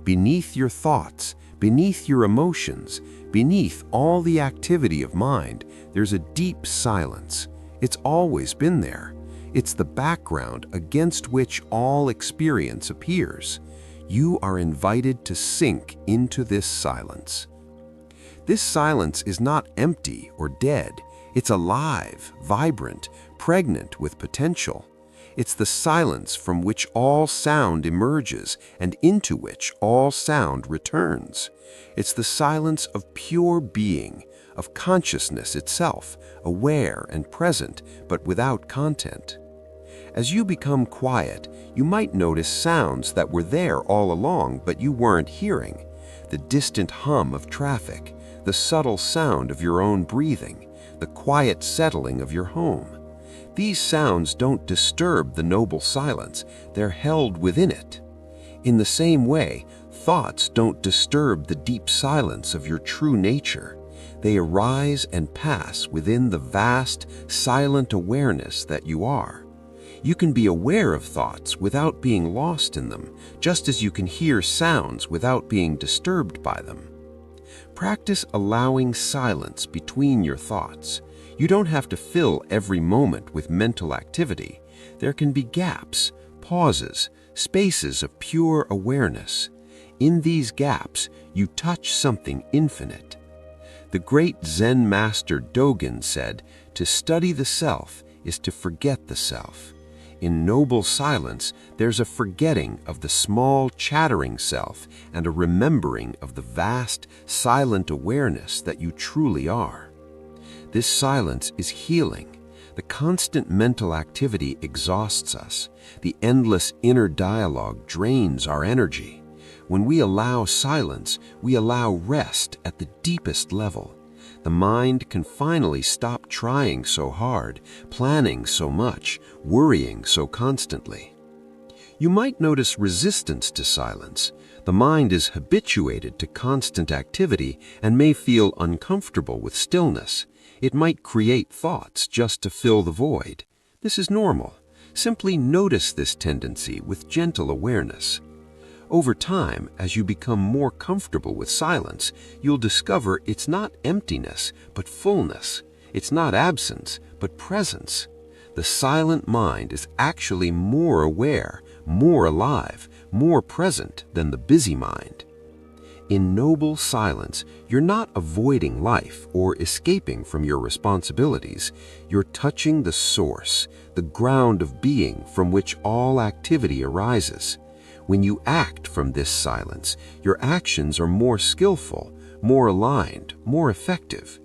Beneath your thoughts, beneath your emotions, beneath all the activity of mind, there's a deep silence. It's always been there. It's the background against which all experience appears. You are invited to sink into this silence. This silence is not empty or dead. It's alive, vibrant, pregnant with potential. It's the silence from which all sound emerges and into which all sound returns. It's the silence of pure being, of consciousness itself, aware and present, but without content. As you become quiet, you might notice sounds that were there all along but you weren't hearing. The distant hum of traffic, the subtle sound of your own breathing, the quiet settling of your home. These sounds don't disturb the noble silence, they're held within it. In the same way, thoughts don't disturb the deep silence of your true nature. They arise and pass within the vast, silent awareness that you are. You can be aware of thoughts without being lost in them, just as you can hear sounds without being disturbed by them. Practice allowing silence between your thoughts. You don't have to fill every moment with mental activity. There can be gaps, pauses, spaces of pure awareness. In these gaps, you touch something infinite. The great Zen master Dogen said, "To study the self is to forget the self." In noble silence, there's a forgetting of the small, chattering self and a remembering of the vast, silent awareness that you truly are. This silence is healing. The constant mental activity exhausts us. The endless inner dialogue drains our energy. When we allow silence, we allow rest at the deepest level. The mind can finally stop trying so hard, planning so much, worrying so constantly. You might notice resistance to silence. The mind is habituated to constant activity and may feel uncomfortable with stillness. It might create thoughts just to fill the void. This is normal. Simply notice this tendency with gentle awareness. Over time, as you become more comfortable with silence, you'll discover it's not emptiness, but fullness. It's not absence, but presence. The silent mind is actually more aware, more alive, more present than the busy mind. In noble silence, you're not avoiding life or escaping from your responsibilities. You're touching the source, the ground of being from which all activity arises. When you act from this silence, your actions are more skillful, more aligned, more effective.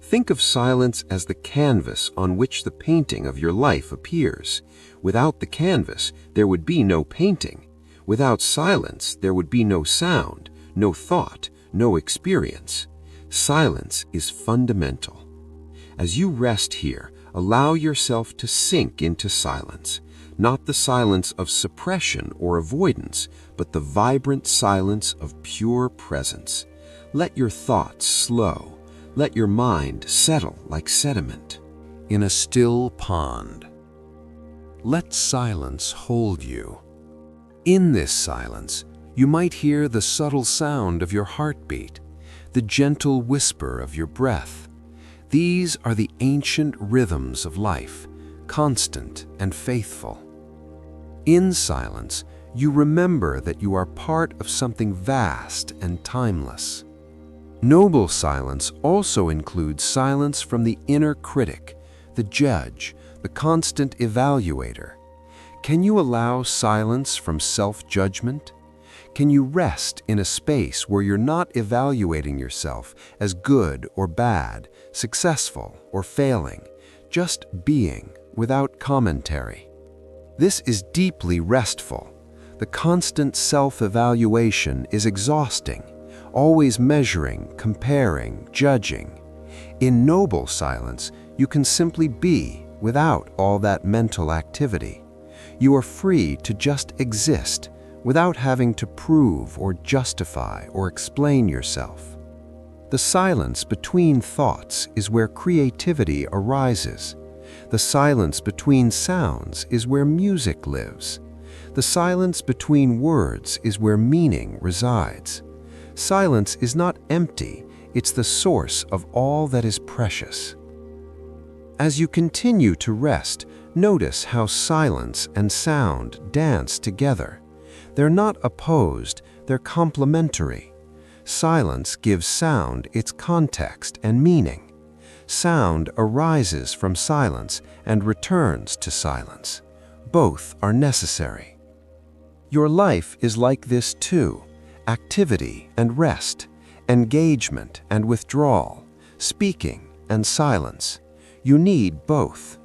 Think of silence as the canvas on which the painting of your life appears. Without the canvas, there would be no painting. Without silence, there would be no sound, no thought, no experience. Silence is fundamental. As you rest here, allow yourself to sink into silence. Not the silence of suppression or avoidance, but the vibrant silence of pure presence. Let your thoughts slow. Let your mind settle like sediment. In a still pond. Let silence hold you. In this silence, you might hear the subtle sound of your heartbeat, the gentle whisper of your breath. These are the ancient rhythms of life, constant and faithful. In silence, you remember that you are part of something vast and timeless. Noble silence also includes silence from the inner critic, the judge, the constant evaluator. Can you allow silence from self-judgment? Can you rest in a space where you're not evaluating yourself as good or bad, successful or failing, just being without commentary? This is deeply restful. The constant self-evaluation is exhausting, always measuring, comparing, judging. In noble silence, you can simply be without all that mental activity. You are free to just exist without having to prove or justify or explain yourself. The silence between thoughts is where creativity arises. The silence between sounds is where music lives. The silence between words is where meaning resides. Silence is not empty, it's the source of all that is precious. As you continue to rest, notice how silence and sound dance together. They're not opposed, they're complementary. Silence gives sound its context and meaning. Sound arises from silence and returns to silence. Both are necessary. Your life is like this too: activity and rest, engagement and withdrawal, speaking and silence. You need both.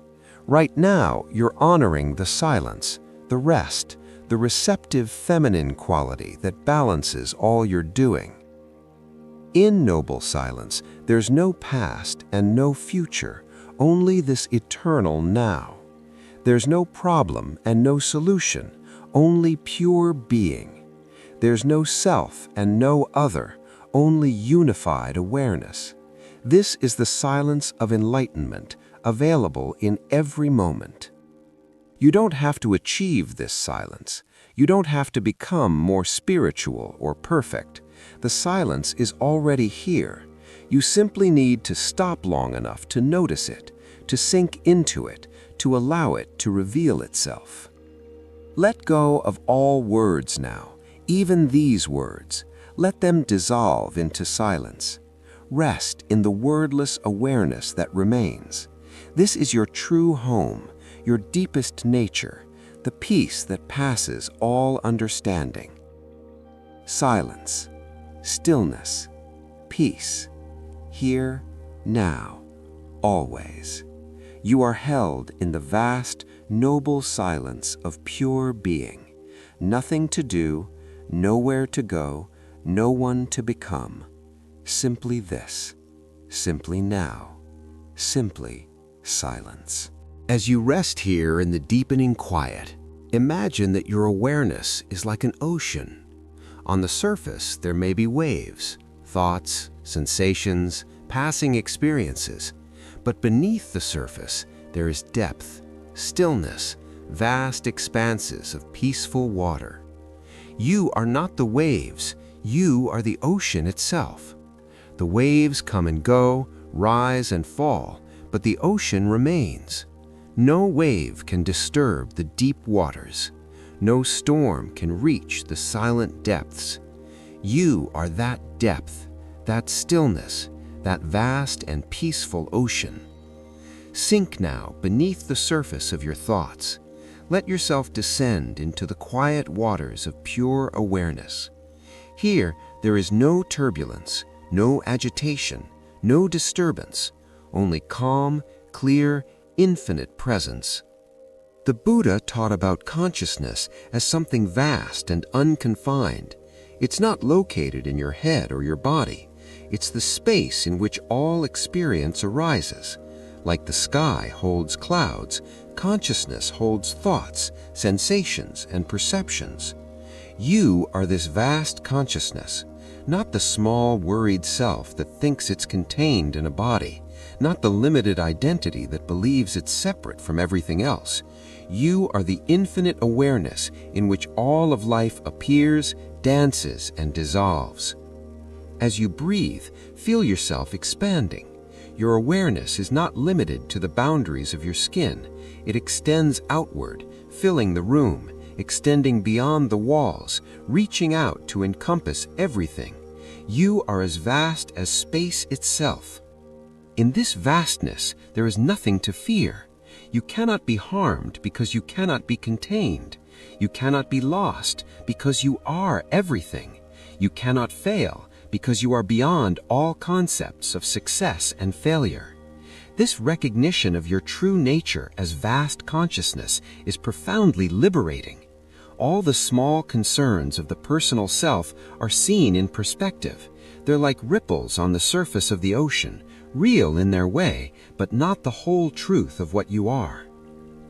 Right now, you're honoring the silence, the rest, the receptive feminine quality that balances all you're doing. In noble silence, there's no past and no future, only this eternal now. There's no problem and no solution, only pure being. There's no self and no other, only unified awareness. This is the silence of enlightenment, available in every moment. You don't have to achieve this silence. You don't have to become more spiritual or perfect. The silence is already here. You simply need to stop long enough to notice it, to sink into it, to allow it to reveal itself. Let go of all words now, even these words. Let them dissolve into silence. Rest in the wordless awareness that remains. This is your true home, your deepest nature, the peace that passes all understanding. Silence, stillness, peace, here, now, always. You are held in the vast, noble silence of pure being. Nothing to do, nowhere to go, no one to become. Simply this, simply now, simply silence. As you rest here in the deepening quiet, imagine that your awareness is like an ocean. On the surface, there may be waves, thoughts, sensations, passing experiences. But beneath the surface, there is depth, stillness, vast expanses of peaceful water. You are not the waves, you are the ocean itself. The waves come and go, rise and fall, but the ocean remains. No wave can disturb the deep waters. No storm can reach the silent depths. You are that depth, that stillness, that vast and peaceful ocean. Sink now beneath the surface of your thoughts. Let yourself descend into the quiet waters of pure awareness. Here, there is no turbulence, no agitation, no disturbance, only calm, clear, infinite presence. The Buddha taught about consciousness as something vast and unconfined. It's not located in your head or your body. It's the space in which all experience arises. Like the sky holds clouds, consciousness holds thoughts, sensations, and perceptions. You are this vast consciousness, not the small, worried self that thinks it's contained in a body, not the limited identity that believes it's separate from everything else. You are the infinite awareness in which all of life appears, dances, and dissolves. As you breathe, feel yourself expanding. Your awareness is not limited to the boundaries of your skin. It extends outward, filling the room, extending beyond the walls, reaching out to encompass everything. You are as vast as space itself. In this vastness, there is nothing to fear. You cannot be harmed because you cannot be contained. You cannot be lost because you are everything. You cannot fail because you are beyond all concepts of success and failure. This recognition of your true nature as vast consciousness is profoundly liberating. All the small concerns of the personal self are seen in perspective. They're like ripples on the surface of the ocean, real in their way, but not the whole truth of what you are.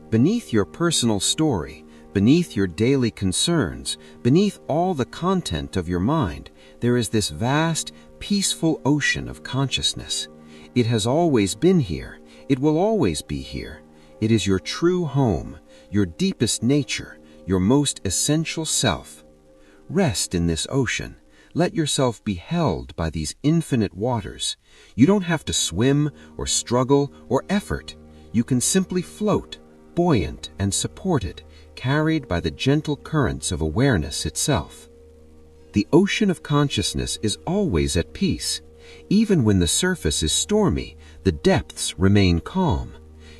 Beneath your personal story, Beneath your daily concerns, beneath all the content of your mind, there is this vast, peaceful ocean of consciousness. It has always been here. It will always be here. It is your true home, your deepest nature, your most essential self. Rest in this ocean. Let yourself be held by these infinite waters. You don't have to swim or struggle or effort. You can simply float, buoyant and supported, carried by the gentle currents of awareness itself. The ocean of consciousness is always at peace. Even when the surface is stormy, the depths remain calm.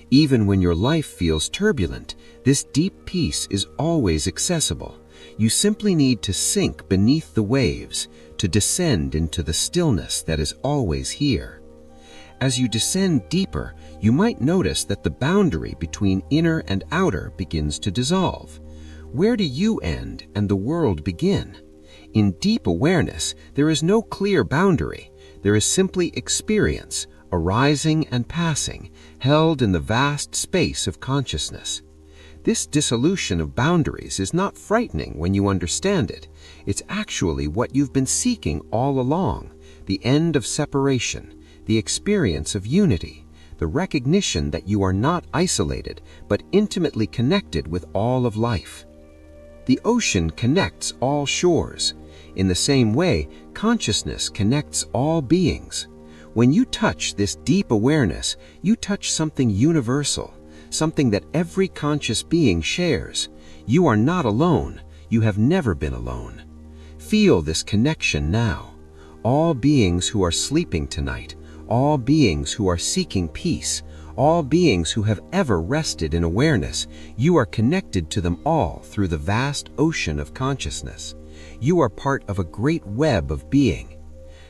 Even when your life feels turbulent, this deep peace is always accessible. You simply need to sink beneath the waves, to descend into the stillness that is always here. As you descend deeper, you might notice that the boundary between inner and outer begins to dissolve. Where do you end and the world begin? In deep awareness, there is no clear boundary. There is simply experience, arising and passing, held in the vast space of consciousness. This dissolution of boundaries is not frightening when you understand it. It's actually what you've been seeking all along, the end of separation, the experience of unity, the recognition that you are not isolated, but intimately connected with all of life. The ocean connects all shores. In the same way, consciousness connects all beings. When you touch this deep awareness, you touch something universal, something that every conscious being shares. You are not alone. You have never been alone. Feel this connection now. All beings who are sleeping tonight, all beings who are seeking peace, all beings who have ever rested in awareness, you are connected to them all through the vast ocean of consciousness. You are part of a great web of being.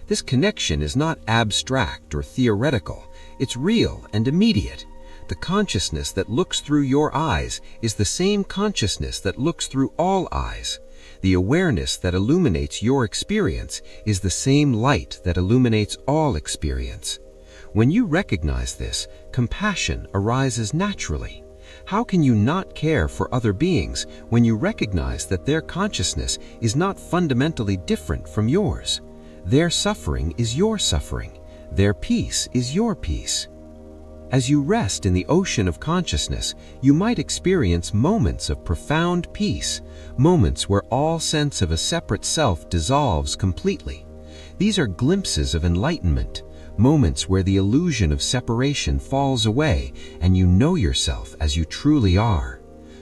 This connection is not abstract or theoretical. It's real and immediate. The consciousness that looks through your eyes is the same consciousness that looks through all eyes. The awareness that illuminates your experience is the same light that illuminates all experience. When you recognize this, compassion arises naturally. How can you not care for other beings when you recognize that their consciousness is not fundamentally different from yours? Their suffering is your suffering. Their peace is your peace. As you rest in the ocean of consciousness, you might experience moments of profound peace, moments where all sense of a separate self dissolves completely. These are glimpses of enlightenment, moments where the illusion of separation falls away and you know yourself as you truly are.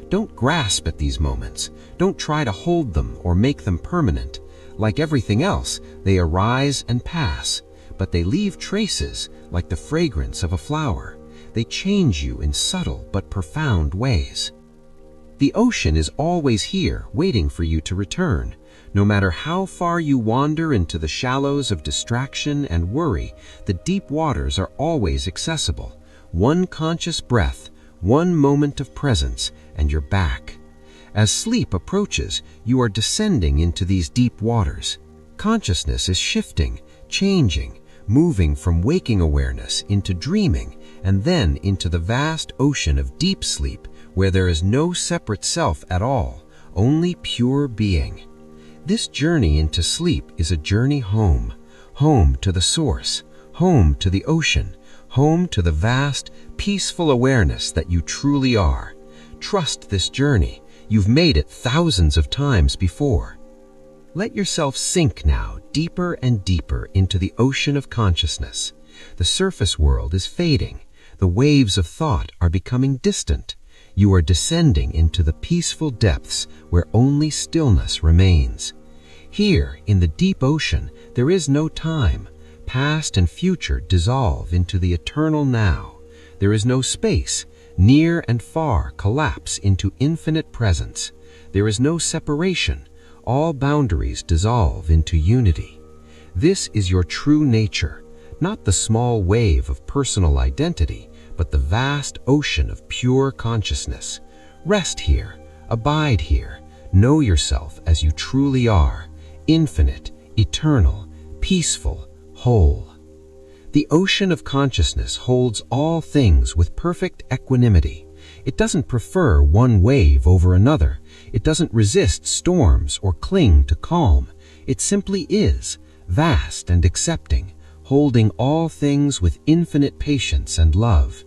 Don't grasp at these moments. Don't try to hold them or make them permanent. Like everything else, they arise and pass, but they leave traces like the fragrance of a flower. They change you in subtle but profound ways. The ocean is always here, waiting for you to return. No matter how far you wander into the shallows of distraction and worry, the deep waters are always accessible. One conscious breath, one moment of presence, and you're back. As sleep approaches, you are descending into these deep waters. Consciousness is shifting, changing, moving from waking awareness into dreaming, and then into the vast ocean of deep sleep where there is no separate self at all, only pure being. This journey into sleep is a journey home, home to the source, home to the ocean, home to the vast, peaceful awareness that you truly are. Trust this journey. You've made it thousands of times before. Let yourself sink now deeper and deeper into the ocean of consciousness. The surface world is fading. The waves of thought are becoming distant. You are descending into the peaceful depths where only stillness remains. Here, in the deep ocean, there is no time. Past and future dissolve into the eternal now. There is no space. Near and far collapse into infinite presence. There is no separation. All boundaries dissolve into unity. This is your true nature, not the small wave of personal identity, but the vast ocean of pure consciousness. Rest here, abide here, know yourself as you truly are, infinite, eternal, peaceful, whole. The ocean of consciousness holds all things with perfect equanimity. It doesn't prefer one wave over another. It doesn't resist storms or cling to calm. It simply is, vast and accepting, holding all things with infinite patience and love.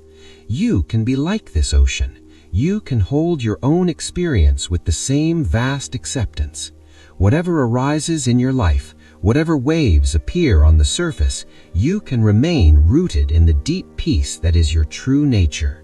You can be like this ocean. You can hold your own experience with the same vast acceptance. Whatever arises in your life, whatever waves appear on the surface, you can remain rooted in the deep peace that is your true nature.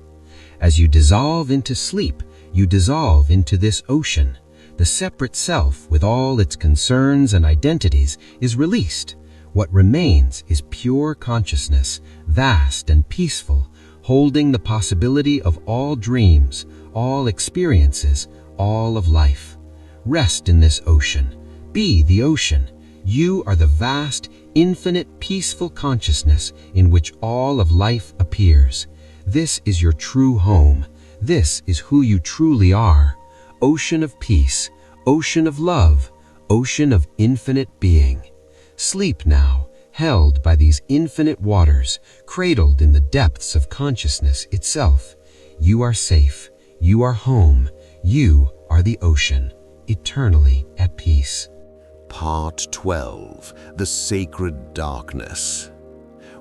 As you dissolve into sleep, you dissolve into this ocean. The separate self, with all its concerns and identities, is released. What remains is pure consciousness, vast and peaceful, holding the possibility of all dreams, all experiences, all of life. Rest in this ocean. Be the ocean. You are the vast, infinite, peaceful consciousness in which all of life appears. This is your true home. This is who you truly are. Ocean of peace, ocean of love, ocean of infinite being. Sleep now, held by these infinite waters, cradled in the depths of consciousness itself. You are safe. You are home. You are the ocean, eternally at peace. Part 12. The Sacred Darkness.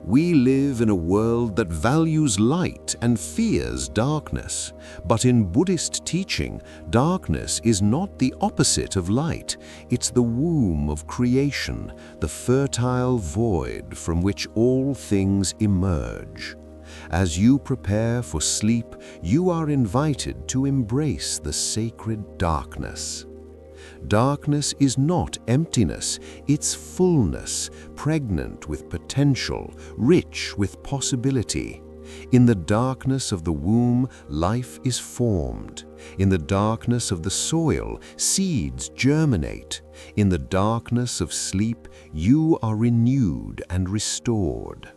We live in a world that values light and fears darkness. But in Buddhist teaching, darkness is not the opposite of light. It's the womb of creation, the fertile void from which all things emerge. As you prepare for sleep, you are invited to embrace the sacred darkness. Darkness is not emptiness, it's fullness, pregnant with potential, rich with possibility. In the darkness of the womb, life is formed. In the darkness of the soil, seeds germinate. In the darkness of sleep, you are renewed and restored.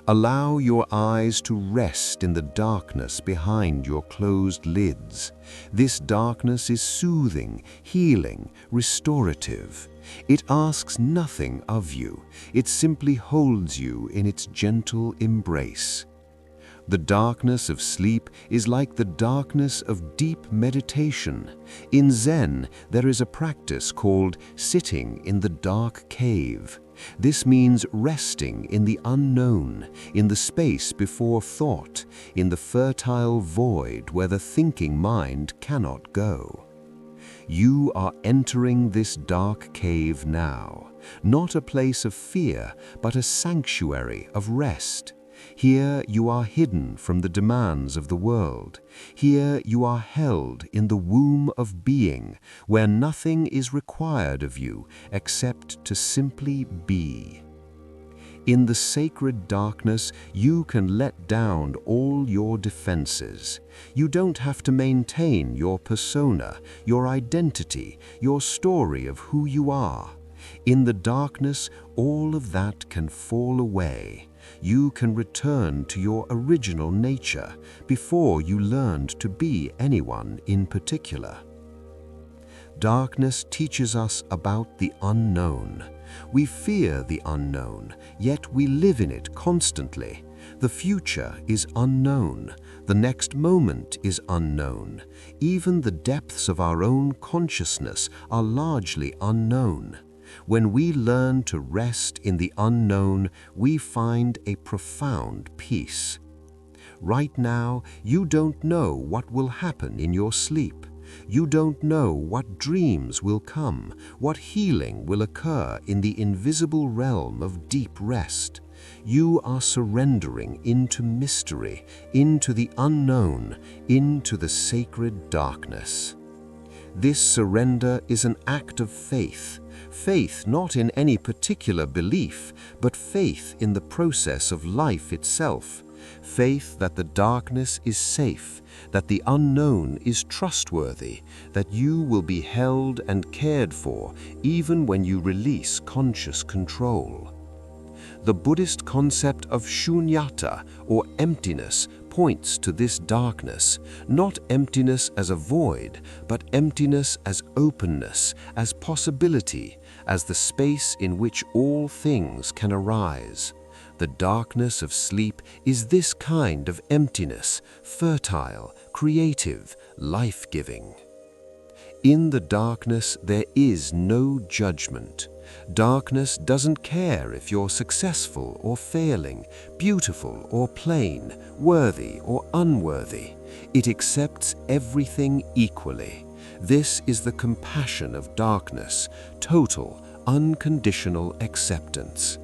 Allow your eyes to rest in the darkness behind your closed lids. This darkness is soothing, healing, restorative. It asks nothing of you. It simply holds you in its gentle embrace. The darkness of sleep is like the darkness of deep meditation. In Zen, there is a practice called sitting in the dark cave. This means resting in the unknown, in the space before thought, in the fertile void where the thinking mind cannot go. You are entering this dark cave now, not a place of fear, but a sanctuary of rest. Here you are hidden from the demands of the world. Here you are held in the womb of being, where nothing is required of you except to simply be. In the sacred darkness, you can let down all your defenses. You don't have to maintain your persona, your identity, your story of who you are. In the darkness, all of that can fall away. You can return to your original nature before you learned to be anyone in particular. Darkness teaches us about the unknown. We fear the unknown, yet we live in it constantly. The future is unknown. The next moment is unknown. Even the depths of our own consciousness are largely unknown. When we learn to rest in the unknown, we find a profound peace. Right now, you don't know what will happen in your sleep. You don't know what dreams will come, what healing will occur in the invisible realm of deep rest. You are surrendering into mystery, into the unknown, into the sacred darkness. This surrender is an act of faith. Faith not in any particular belief, but faith in the process of life itself. Faith that the darkness is safe, that the unknown is trustworthy, that you will be held and cared for even when you release conscious control. The Buddhist concept of shunyata, or emptiness, points to this darkness, not emptiness as a void, but emptiness as openness, as possibility, as the space in which all things can arise. The darkness of sleep is this kind of emptiness, fertile, creative, life-giving. In the darkness, there is no judgment. Darkness doesn't care if you're successful or failing, beautiful or plain, worthy or unworthy. It accepts everything equally. This is the compassion of darkness, total, unconditional acceptance.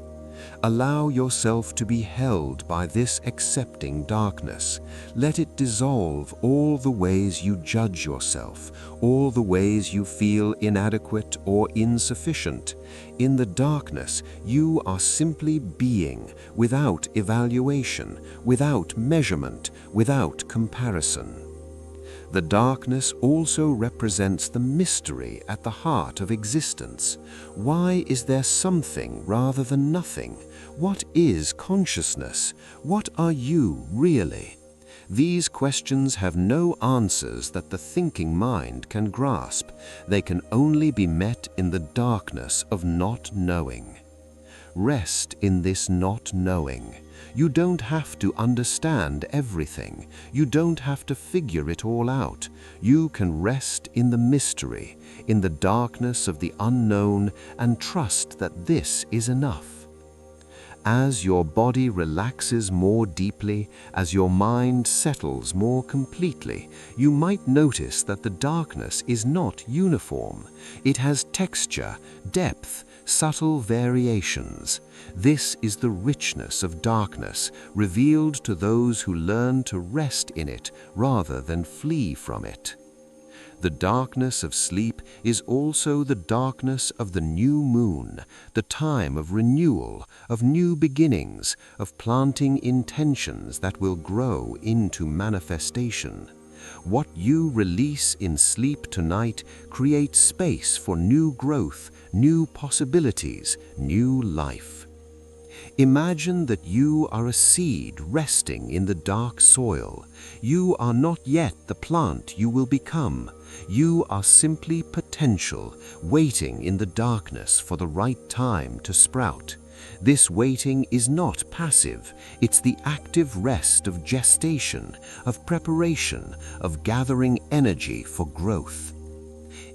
Allow yourself to be held by this accepting darkness. Let it dissolve all the ways you judge yourself, all the ways you feel inadequate or insufficient. In the darkness, you are simply being, without evaluation, without measurement, without comparison. The darkness also represents the mystery at the heart of existence. Why is there something rather than nothing? What is consciousness? What are you really? These questions have no answers that the thinking mind can grasp. They can only be met in the darkness of not knowing. Rest in this not knowing. You don't have to understand everything. You don't have to figure it all out. You can rest in the mystery, in the darkness of the unknown, and trust that this is enough. As your body relaxes more deeply, as your mind settles more completely, you might notice that the darkness is not uniform. It has texture, depth, subtle variations. This is the richness of darkness, revealed to those who learn to rest in it rather than flee from it. The darkness of sleep is also the darkness of the new moon, the time of renewal, of new beginnings, of planting intentions that will grow into manifestation. What you release in sleep tonight creates space for new growth, new possibilities, new life. Imagine that you are a seed resting in the dark soil. You are not yet the plant you will become. You are simply potential, waiting in the darkness for the right time to sprout. This waiting is not passive. It's the active rest of gestation, of preparation, of gathering energy for growth.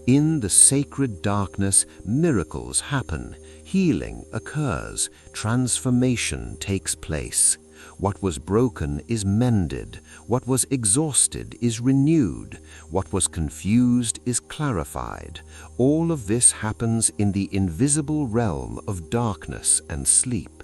In the sacred darkness, miracles happen, healing occurs, transformation takes place. What was broken is mended, what was exhausted is renewed, what was confused is clarified. All of this happens in the invisible realm of darkness and sleep.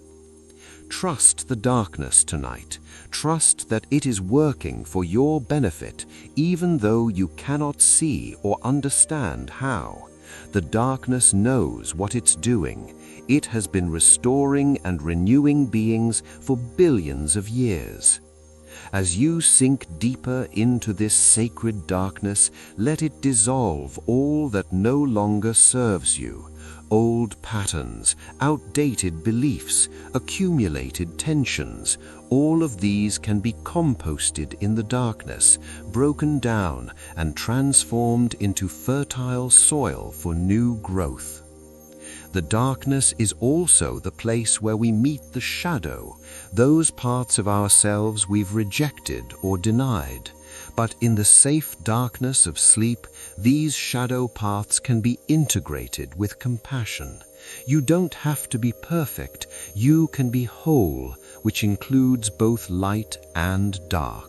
Trust the darkness tonight. Trust that it is working for your benefit, even though you cannot see or understand how. The darkness knows what it's doing. It has been restoring and renewing beings for billions of years. As you sink deeper into this sacred darkness, let it dissolve all that no longer serves you. Old patterns, outdated beliefs, accumulated tensions, all of these can be composted in the darkness, broken down and transformed into fertile soil for new growth. The darkness is also the place where we meet the shadow, those parts of ourselves we've rejected or denied. But in the safe darkness of sleep, these shadow paths can be integrated with compassion. You don't have to be perfect. You can be whole, which includes both light and dark.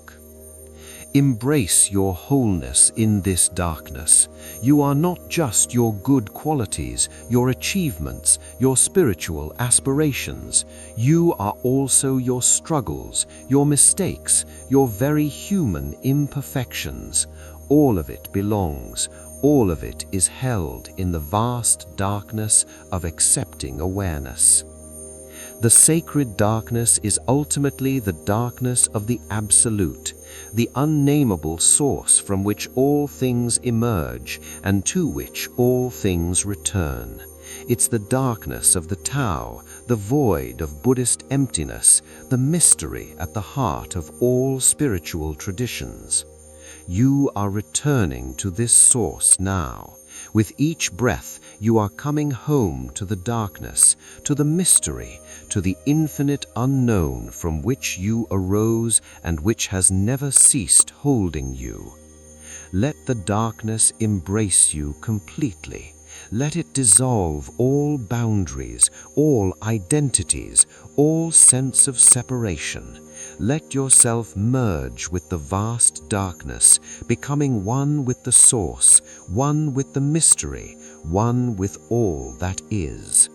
Embrace your wholeness in this darkness. You are not just your good qualities, your achievements, your spiritual aspirations. You are also your struggles, your mistakes, your very human imperfections. All of it belongs. All of it is held in the vast darkness of accepting awareness. The sacred darkness is ultimately the darkness of the Absolute, the unnameable source from which all things emerge and to which all things return. It's the darkness of the Tao, the void of Buddhist emptiness, the mystery at the heart of all spiritual traditions. You are returning to this source now. With each breath, you are coming home to the darkness, to the mystery, to the infinite unknown from which you arose and which has never ceased holding you. Let the darkness embrace you completely. Let it dissolve all boundaries, all identities, all sense of separation. Let yourself merge with the vast darkness, becoming one with the source, one with the mystery, one with all that is.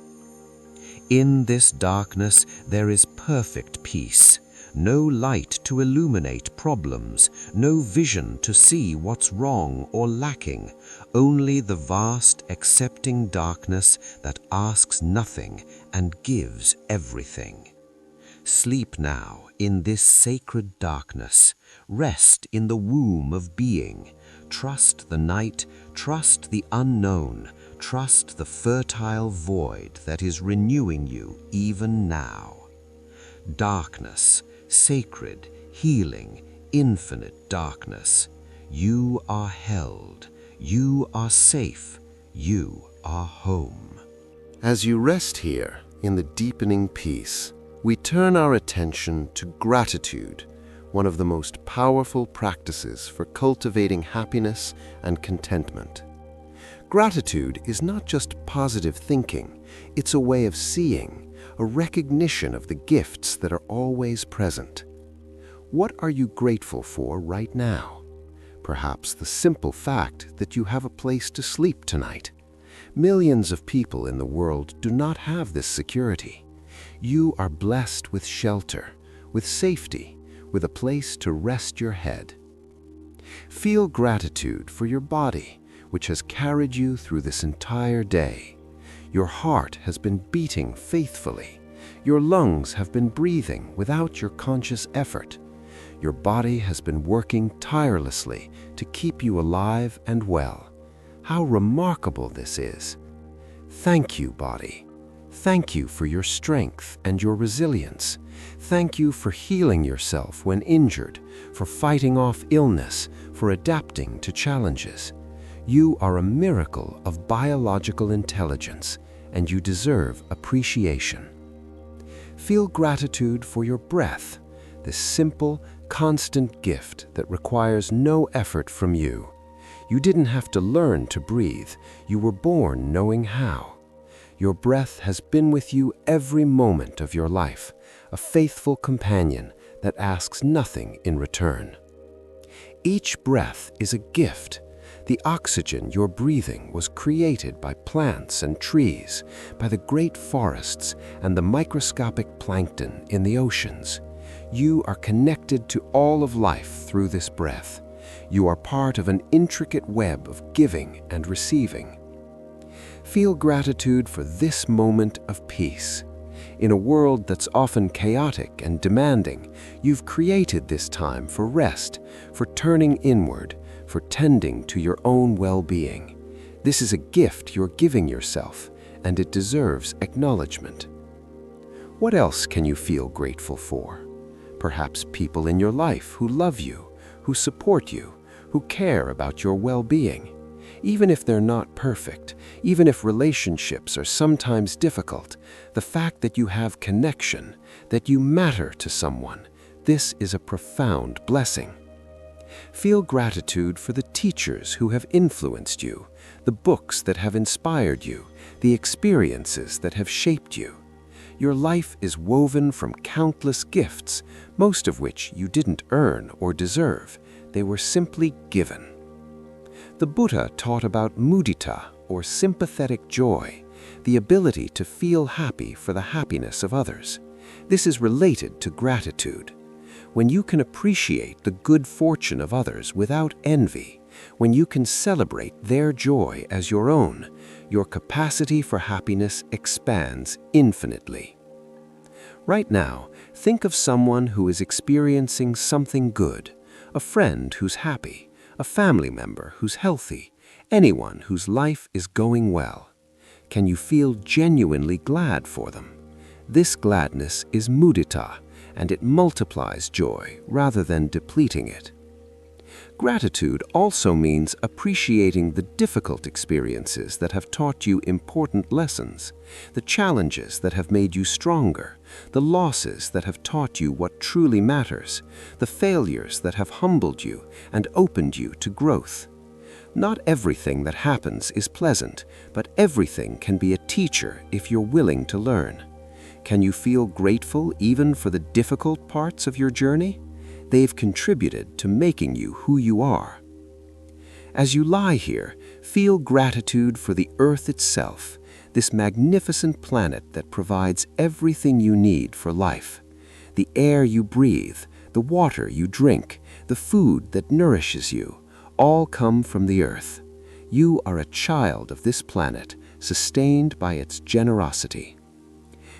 In this darkness there is perfect peace. No light to illuminate problems, no vision to see what's wrong or lacking, only the vast accepting darkness that asks nothing and gives everything. Sleep now in this sacred darkness. Rest in the womb of being. Trust the night, trust the unknown, trust the fertile void that is renewing you even now. Darkness, sacred, healing, infinite darkness. You are held. You are safe. You are home. As you rest here in the deepening peace, we turn our attention to gratitude, one of the most powerful practices for cultivating happiness and contentment. Gratitude is not just positive thinking, it's a way of seeing, a recognition of the gifts that are always present. What are you grateful for right now? Perhaps the simple fact that you have a place to sleep tonight. Millions of people in the world do not have this security. You are blessed with shelter, with safety, with a place to rest your head. Feel gratitude for your body, which has carried you through this entire day. Your heart has been beating faithfully. Your lungs have been breathing without your conscious effort. Your body has been working tirelessly to keep you alive and well. How remarkable this is. Thank you, body. Thank you for your strength and your resilience. Thank you for healing yourself when injured, for fighting off illness, for adapting to challenges. You are a miracle of biological intelligence, and you deserve appreciation. Feel gratitude for your breath, this simple, constant gift that requires no effort from you. You didn't have to learn to breathe. You were born knowing how. Your breath has been with you every moment of your life, a faithful companion that asks nothing in return. Each breath is a gift. The oxygen you're breathing was created by plants and trees, by the great forests and the microscopic plankton in the oceans. You are connected to all of life through this breath. You are part of an intricate web of giving and receiving. Feel gratitude for this moment of peace. In a world that's often chaotic and demanding, you've created this time for rest, for turning inward, for tending to your own well-being. This is a gift you're giving yourself, and it deserves acknowledgement. What else can you feel grateful for? Perhaps people in your life who love you, who support you, who care about your well-being. Even if they're not perfect, even if relationships are sometimes difficult, the fact that you have connection, that you matter to someone, this is a profound blessing. Feel gratitude for the teachers who have influenced you, the books that have inspired you, the experiences that have shaped you. Your life is woven from countless gifts, most of which you didn't earn or deserve. They were simply given. The Buddha taught about mudita, or sympathetic joy, the ability to feel happy for the happiness of others. This is related to gratitude. When you can appreciate the good fortune of others without envy, when you can celebrate their joy as your own, your capacity for happiness expands infinitely. Right now, think of someone who is experiencing something good, a friend who's happy, a family member who's healthy, anyone whose life is going well. Can you feel genuinely glad for them? This gladness is mudita, and it multiplies joy rather than depleting it. Gratitude also means appreciating the difficult experiences that have taught you important lessons, the challenges that have made you stronger, the losses that have taught you what truly matters, the failures that have humbled you and opened you to growth. Not everything that happens is pleasant, but everything can be a teacher if you're willing to learn. Can you feel grateful even for the difficult parts of your journey? They've contributed to making you who you are. As you lie here, feel gratitude for the earth itself, this magnificent planet that provides everything you need for life. The air you breathe, the water you drink, the food that nourishes you, all come from the earth. You are a child of this planet, sustained by its generosity.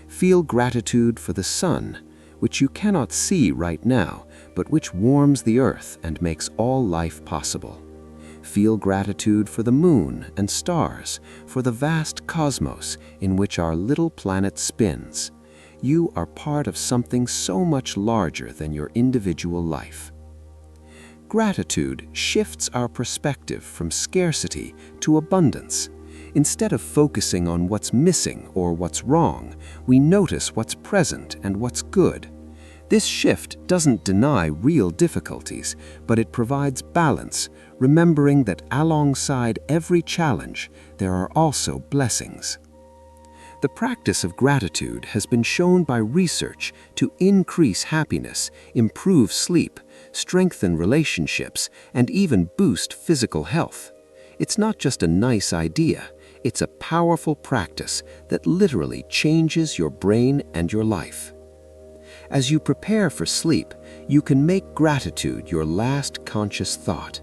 Feel gratitude for the sun, which you cannot see right now, but which warms the earth and makes all life possible. Feel gratitude for the moon and stars, for the vast cosmos in which our little planet spins. You are part of something so much larger than your individual life. Gratitude shifts our perspective from scarcity to abundance. Instead of focusing on what's missing or what's wrong, we notice what's present and what's good. This shift doesn't deny real difficulties, but it provides balance, remembering that alongside every challenge, there are also blessings. The practice of gratitude has been shown by research to increase happiness, improve sleep, strengthen relationships, and even boost physical health. It's not just a nice idea, it's a powerful practice that literally changes your brain and your life. As you prepare for sleep, you can make gratitude your last conscious thought.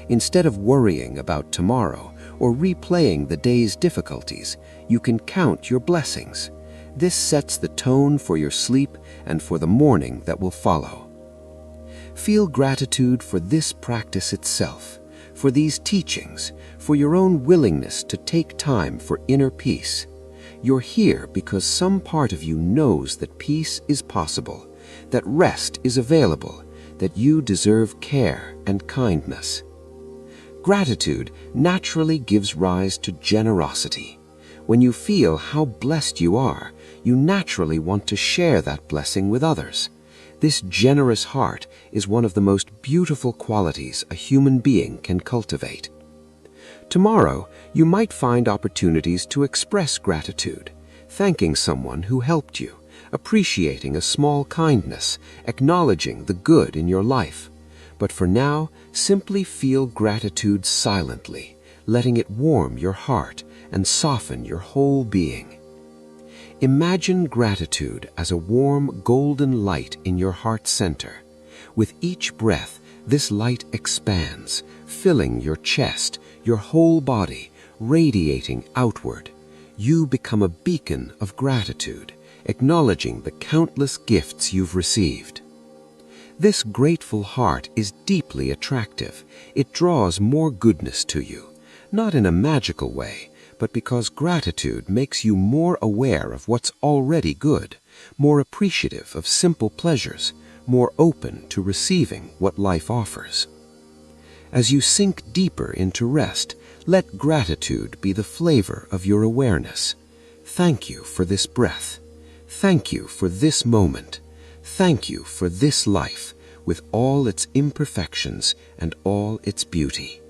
Instead of worrying about tomorrow or replaying the day's difficulties, you can count your blessings. This sets the tone for your sleep and for the morning that will follow. Feel gratitude for this practice itself, for these teachings, for your own willingness to take time for inner peace. You're here because some part of you knows that peace is possible, that rest is available, that you deserve care and kindness. Gratitude naturally gives rise to generosity. When you feel how blessed you are, you naturally want to share that blessing with others. This generous heart is one of the most beautiful qualities a human being can cultivate. Tomorrow, you might find opportunities to express gratitude, thanking someone who helped you, appreciating a small kindness, acknowledging the good in your life. But for now, simply feel gratitude silently, letting it warm your heart and soften your whole being. Imagine gratitude as a warm golden light in your heart center. With each breath, this light expands, filling your chest, your whole body, radiating outward. You become a beacon of gratitude, acknowledging the countless gifts you've received. This grateful heart is deeply attractive. It draws more goodness to you, not in a magical way, but because gratitude makes you more aware of what's already good, more appreciative of simple pleasures, more open to receiving what life offers. As you sink deeper into rest, let gratitude be the flavor of your awareness. Thank you for this breath. Thank you for this moment. Thank you for this life, with all its imperfections and all its beauty.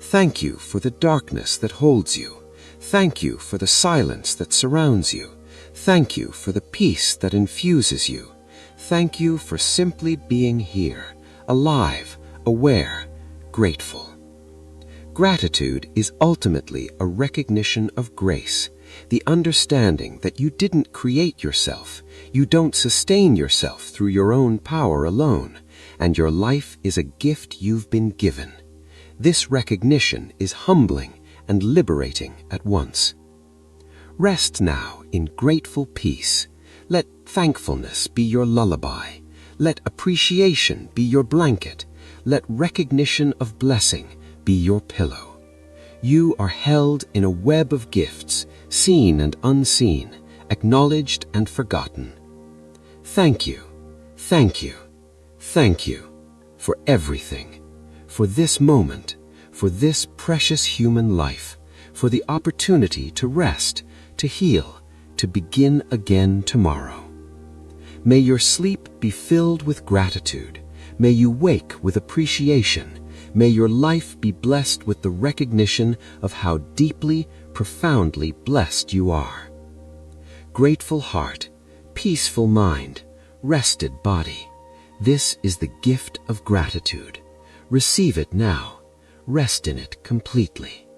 Thank you for the darkness that holds you. Thank you for the silence that surrounds you. Thank you for the peace that infuses you. Thank you for simply being here, alive, aware, grateful. Gratitude is ultimately a recognition of grace, the understanding that you didn't create yourself, you don't sustain yourself through your own power alone, and your life is a gift you've been given. This recognition is humbling and liberating at once. Rest now in grateful peace. Let thankfulness be your lullaby. Let appreciation be your blanket. Let recognition of blessing be your pillow. You are held in a web of gifts, seen and unseen, acknowledged and forgotten. Thank you, thank you, thank you for everything. for this moment, for this precious human life, for the opportunity to rest, to heal, to begin again tomorrow. May your sleep be filled with gratitude. May you wake with appreciation. May your life be blessed with the recognition of how deeply, profoundly blessed you are. Grateful heart, peaceful mind, rested body. This is the gift of gratitude. Receive it now. Rest in it completely.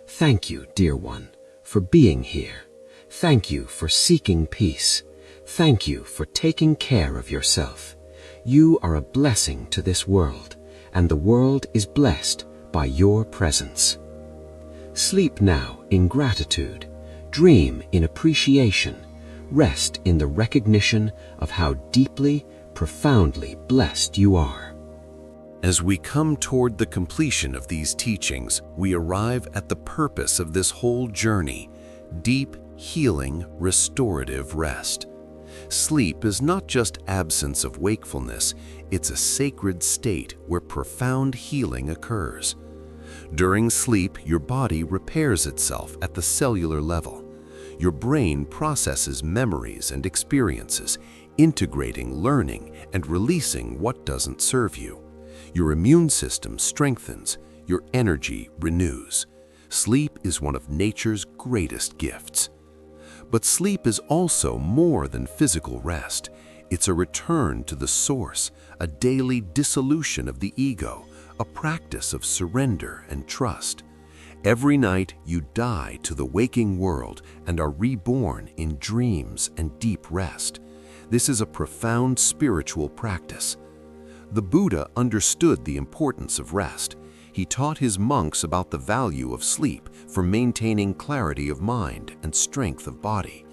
Thank you, dear one, for being here. Thank you for seeking peace. Thank you for taking care of yourself. You are a blessing to this world, and the world is blessed by your presence. Sleep now in gratitude. Dream in appreciation. Rest in the recognition of how deeply, profoundly blessed you are. As we come toward the completion of these teachings, we arrive at the purpose of this whole journey: deep, healing, restorative rest. Sleep is not just absence of wakefulness, it's a sacred state where profound healing occurs. During sleep, your body repairs itself at the cellular level. Your brain processes memories and experiences, integrating learning and releasing what doesn't serve you. Your immune system strengthens, your energy renews. Sleep is one of nature's greatest gifts. But sleep is also more than physical rest. It's a return to the source, a daily dissolution of the ego, a practice of surrender and trust. Every night you die to the waking world and are reborn in dreams and deep rest. This is a profound spiritual practice. The Buddha understood the importance of rest. He taught his monks about the value of sleep for maintaining clarity of mind and strength of body.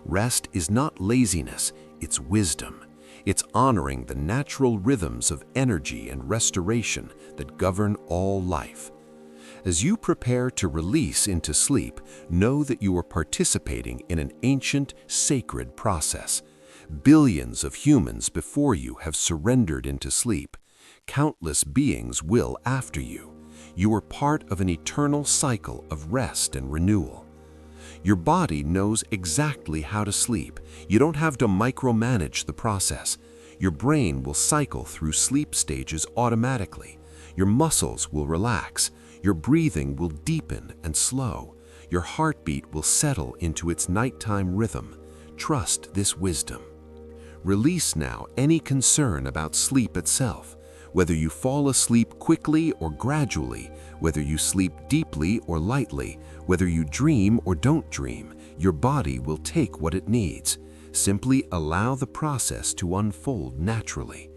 Rest is not laziness, it's wisdom. It's honoring the natural rhythms of energy and restoration that govern all life. As you prepare to release into sleep, know that you are participating in an ancient, sacred process. Billions of humans before you have surrendered into sleep. Countless beings will after you. You are part of an eternal cycle of rest and renewal. Your body knows exactly how to sleep. You don't have to micromanage the process. Your brain will cycle through sleep stages automatically. Your muscles will relax. Your breathing will deepen and slow. Your heartbeat will settle into its nighttime rhythm. Trust this wisdom. Release now any concern about sleep itself. Whether you fall asleep quickly or gradually, whether you sleep deeply or lightly, whether you dream or don't dream, your body will take what it needs. Simply allow the process to unfold naturally.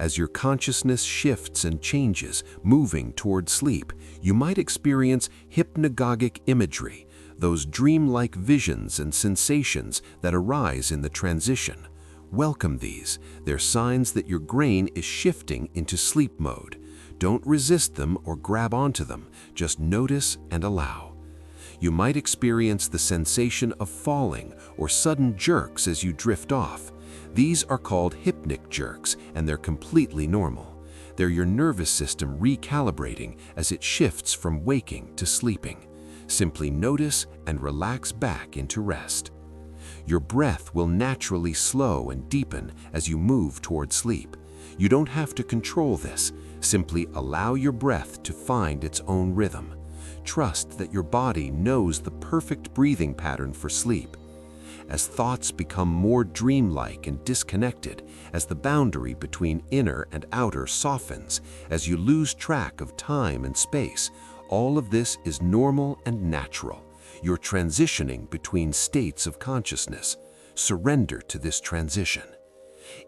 As your consciousness shifts and changes, moving toward sleep, you might experience hypnagogic imagery, those dreamlike visions and sensations that arise in the transition. Welcome these. They're signs that your brain is shifting into sleep mode. Don't resist them or grab onto them. Just notice and allow. You might experience the sensation of falling or sudden jerks as you drift off. These are called hypnic jerks, and they're completely normal. They're your nervous system recalibrating as it shifts from waking to sleeping. Simply notice and relax back into rest. Your breath will naturally slow and deepen as you move toward sleep. You don't have to control this. Simply allow your breath to find its own rhythm. Trust that your body knows the perfect breathing pattern for sleep. As thoughts become more dreamlike and disconnected, as the boundary between inner and outer softens, as you lose track of time and space, all of this is normal and natural. You're transitioning between states of consciousness. Surrender to this transition.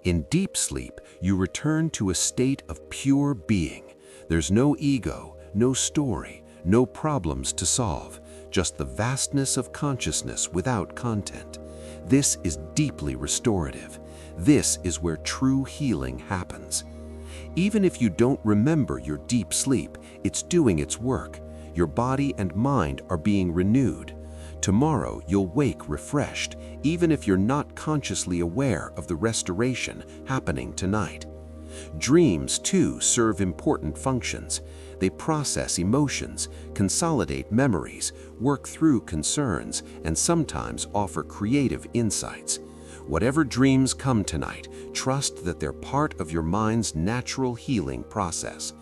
In deep sleep, you return to a state of pure being. There's no ego, no story, no problems to solve, just the vastness of consciousness without content. This is deeply restorative. This is where true healing happens. Even if you don't remember your deep sleep, it's doing its work. Your body and mind are being renewed. Tomorrow you'll wake refreshed, even if you're not consciously aware of the restoration happening tonight. Dreams, too, serve important functions. They process emotions, consolidate memories, work through concerns, and sometimes offer creative insights. Whatever dreams come tonight, trust that they're part of your mind's natural healing process.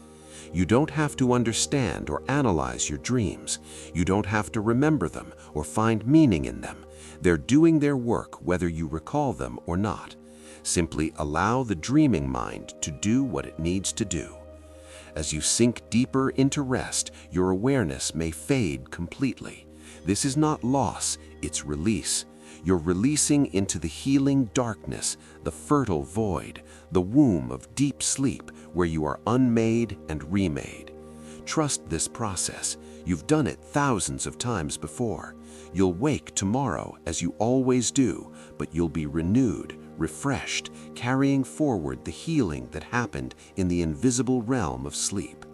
You don't have to understand or analyze your dreams. You don't have to remember them or find meaning in them. They're doing their work whether you recall them or not. Simply allow the dreaming mind to do what it needs to do. As you sink deeper into rest, your awareness may fade completely. This is not loss, it's release. You're releasing into the healing darkness, the fertile void, the womb of deep sleep where you are unmade and remade. Trust this process. You've done it thousands of times before. You'll wake tomorrow as you always do, but you'll be renewed, refreshed, carrying forward the healing that happened in the invisible realm of sleep.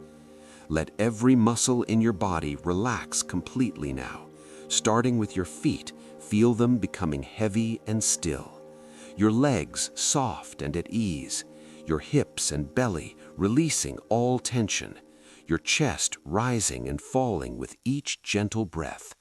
Let every muscle in your body relax completely now. Starting with your feet, feel them becoming heavy and still. Your legs soft and at ease. Your hips and belly releasing all tension. Your chest rising and falling with each gentle breath.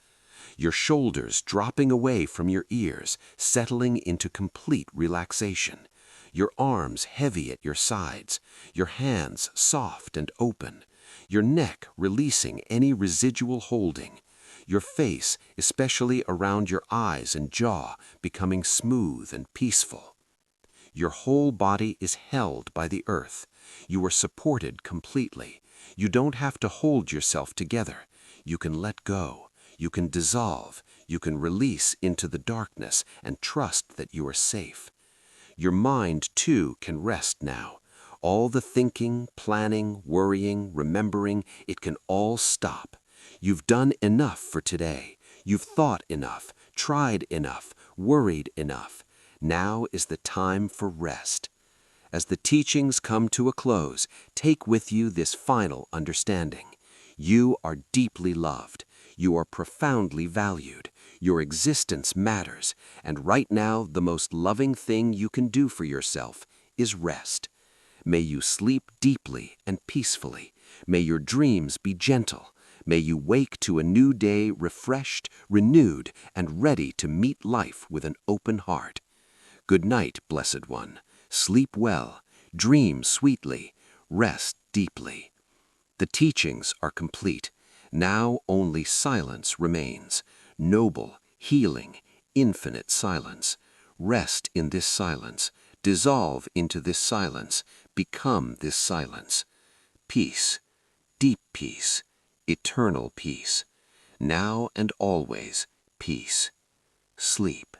Your shoulders dropping away from your ears, settling into complete relaxation. Your arms heavy at your sides. Your hands soft and open. Your neck releasing any residual holding. Your face, especially around your eyes and jaw, becoming smooth and peaceful. Your whole body is held by the earth. You are supported completely. You don't have to hold yourself together. You can let go. You can dissolve. You can release into the darkness and trust that you are safe. Your mind, too, can rest now. All the thinking, planning, worrying, remembering, it can all stop. You've done enough for today. You've thought enough, tried enough, worried enough. Now is the time for rest. As the teachings come to a close, take with you this final understanding. You are deeply loved. You are profoundly valued. Your existence matters. And right now, the most loving thing you can do for yourself is rest. May you sleep deeply and peacefully. May your dreams be gentle. May you wake to a new day refreshed, renewed, and ready to meet life with an open heart. Good night, Blessed One. Sleep well, dream sweetly, rest deeply. The teachings are complete. Now only silence remains. Noble, healing, infinite silence. Rest in this silence. Dissolve into this silence. Become this silence. Peace, deep peace. Eternal peace. Now and always, peace. Sleep.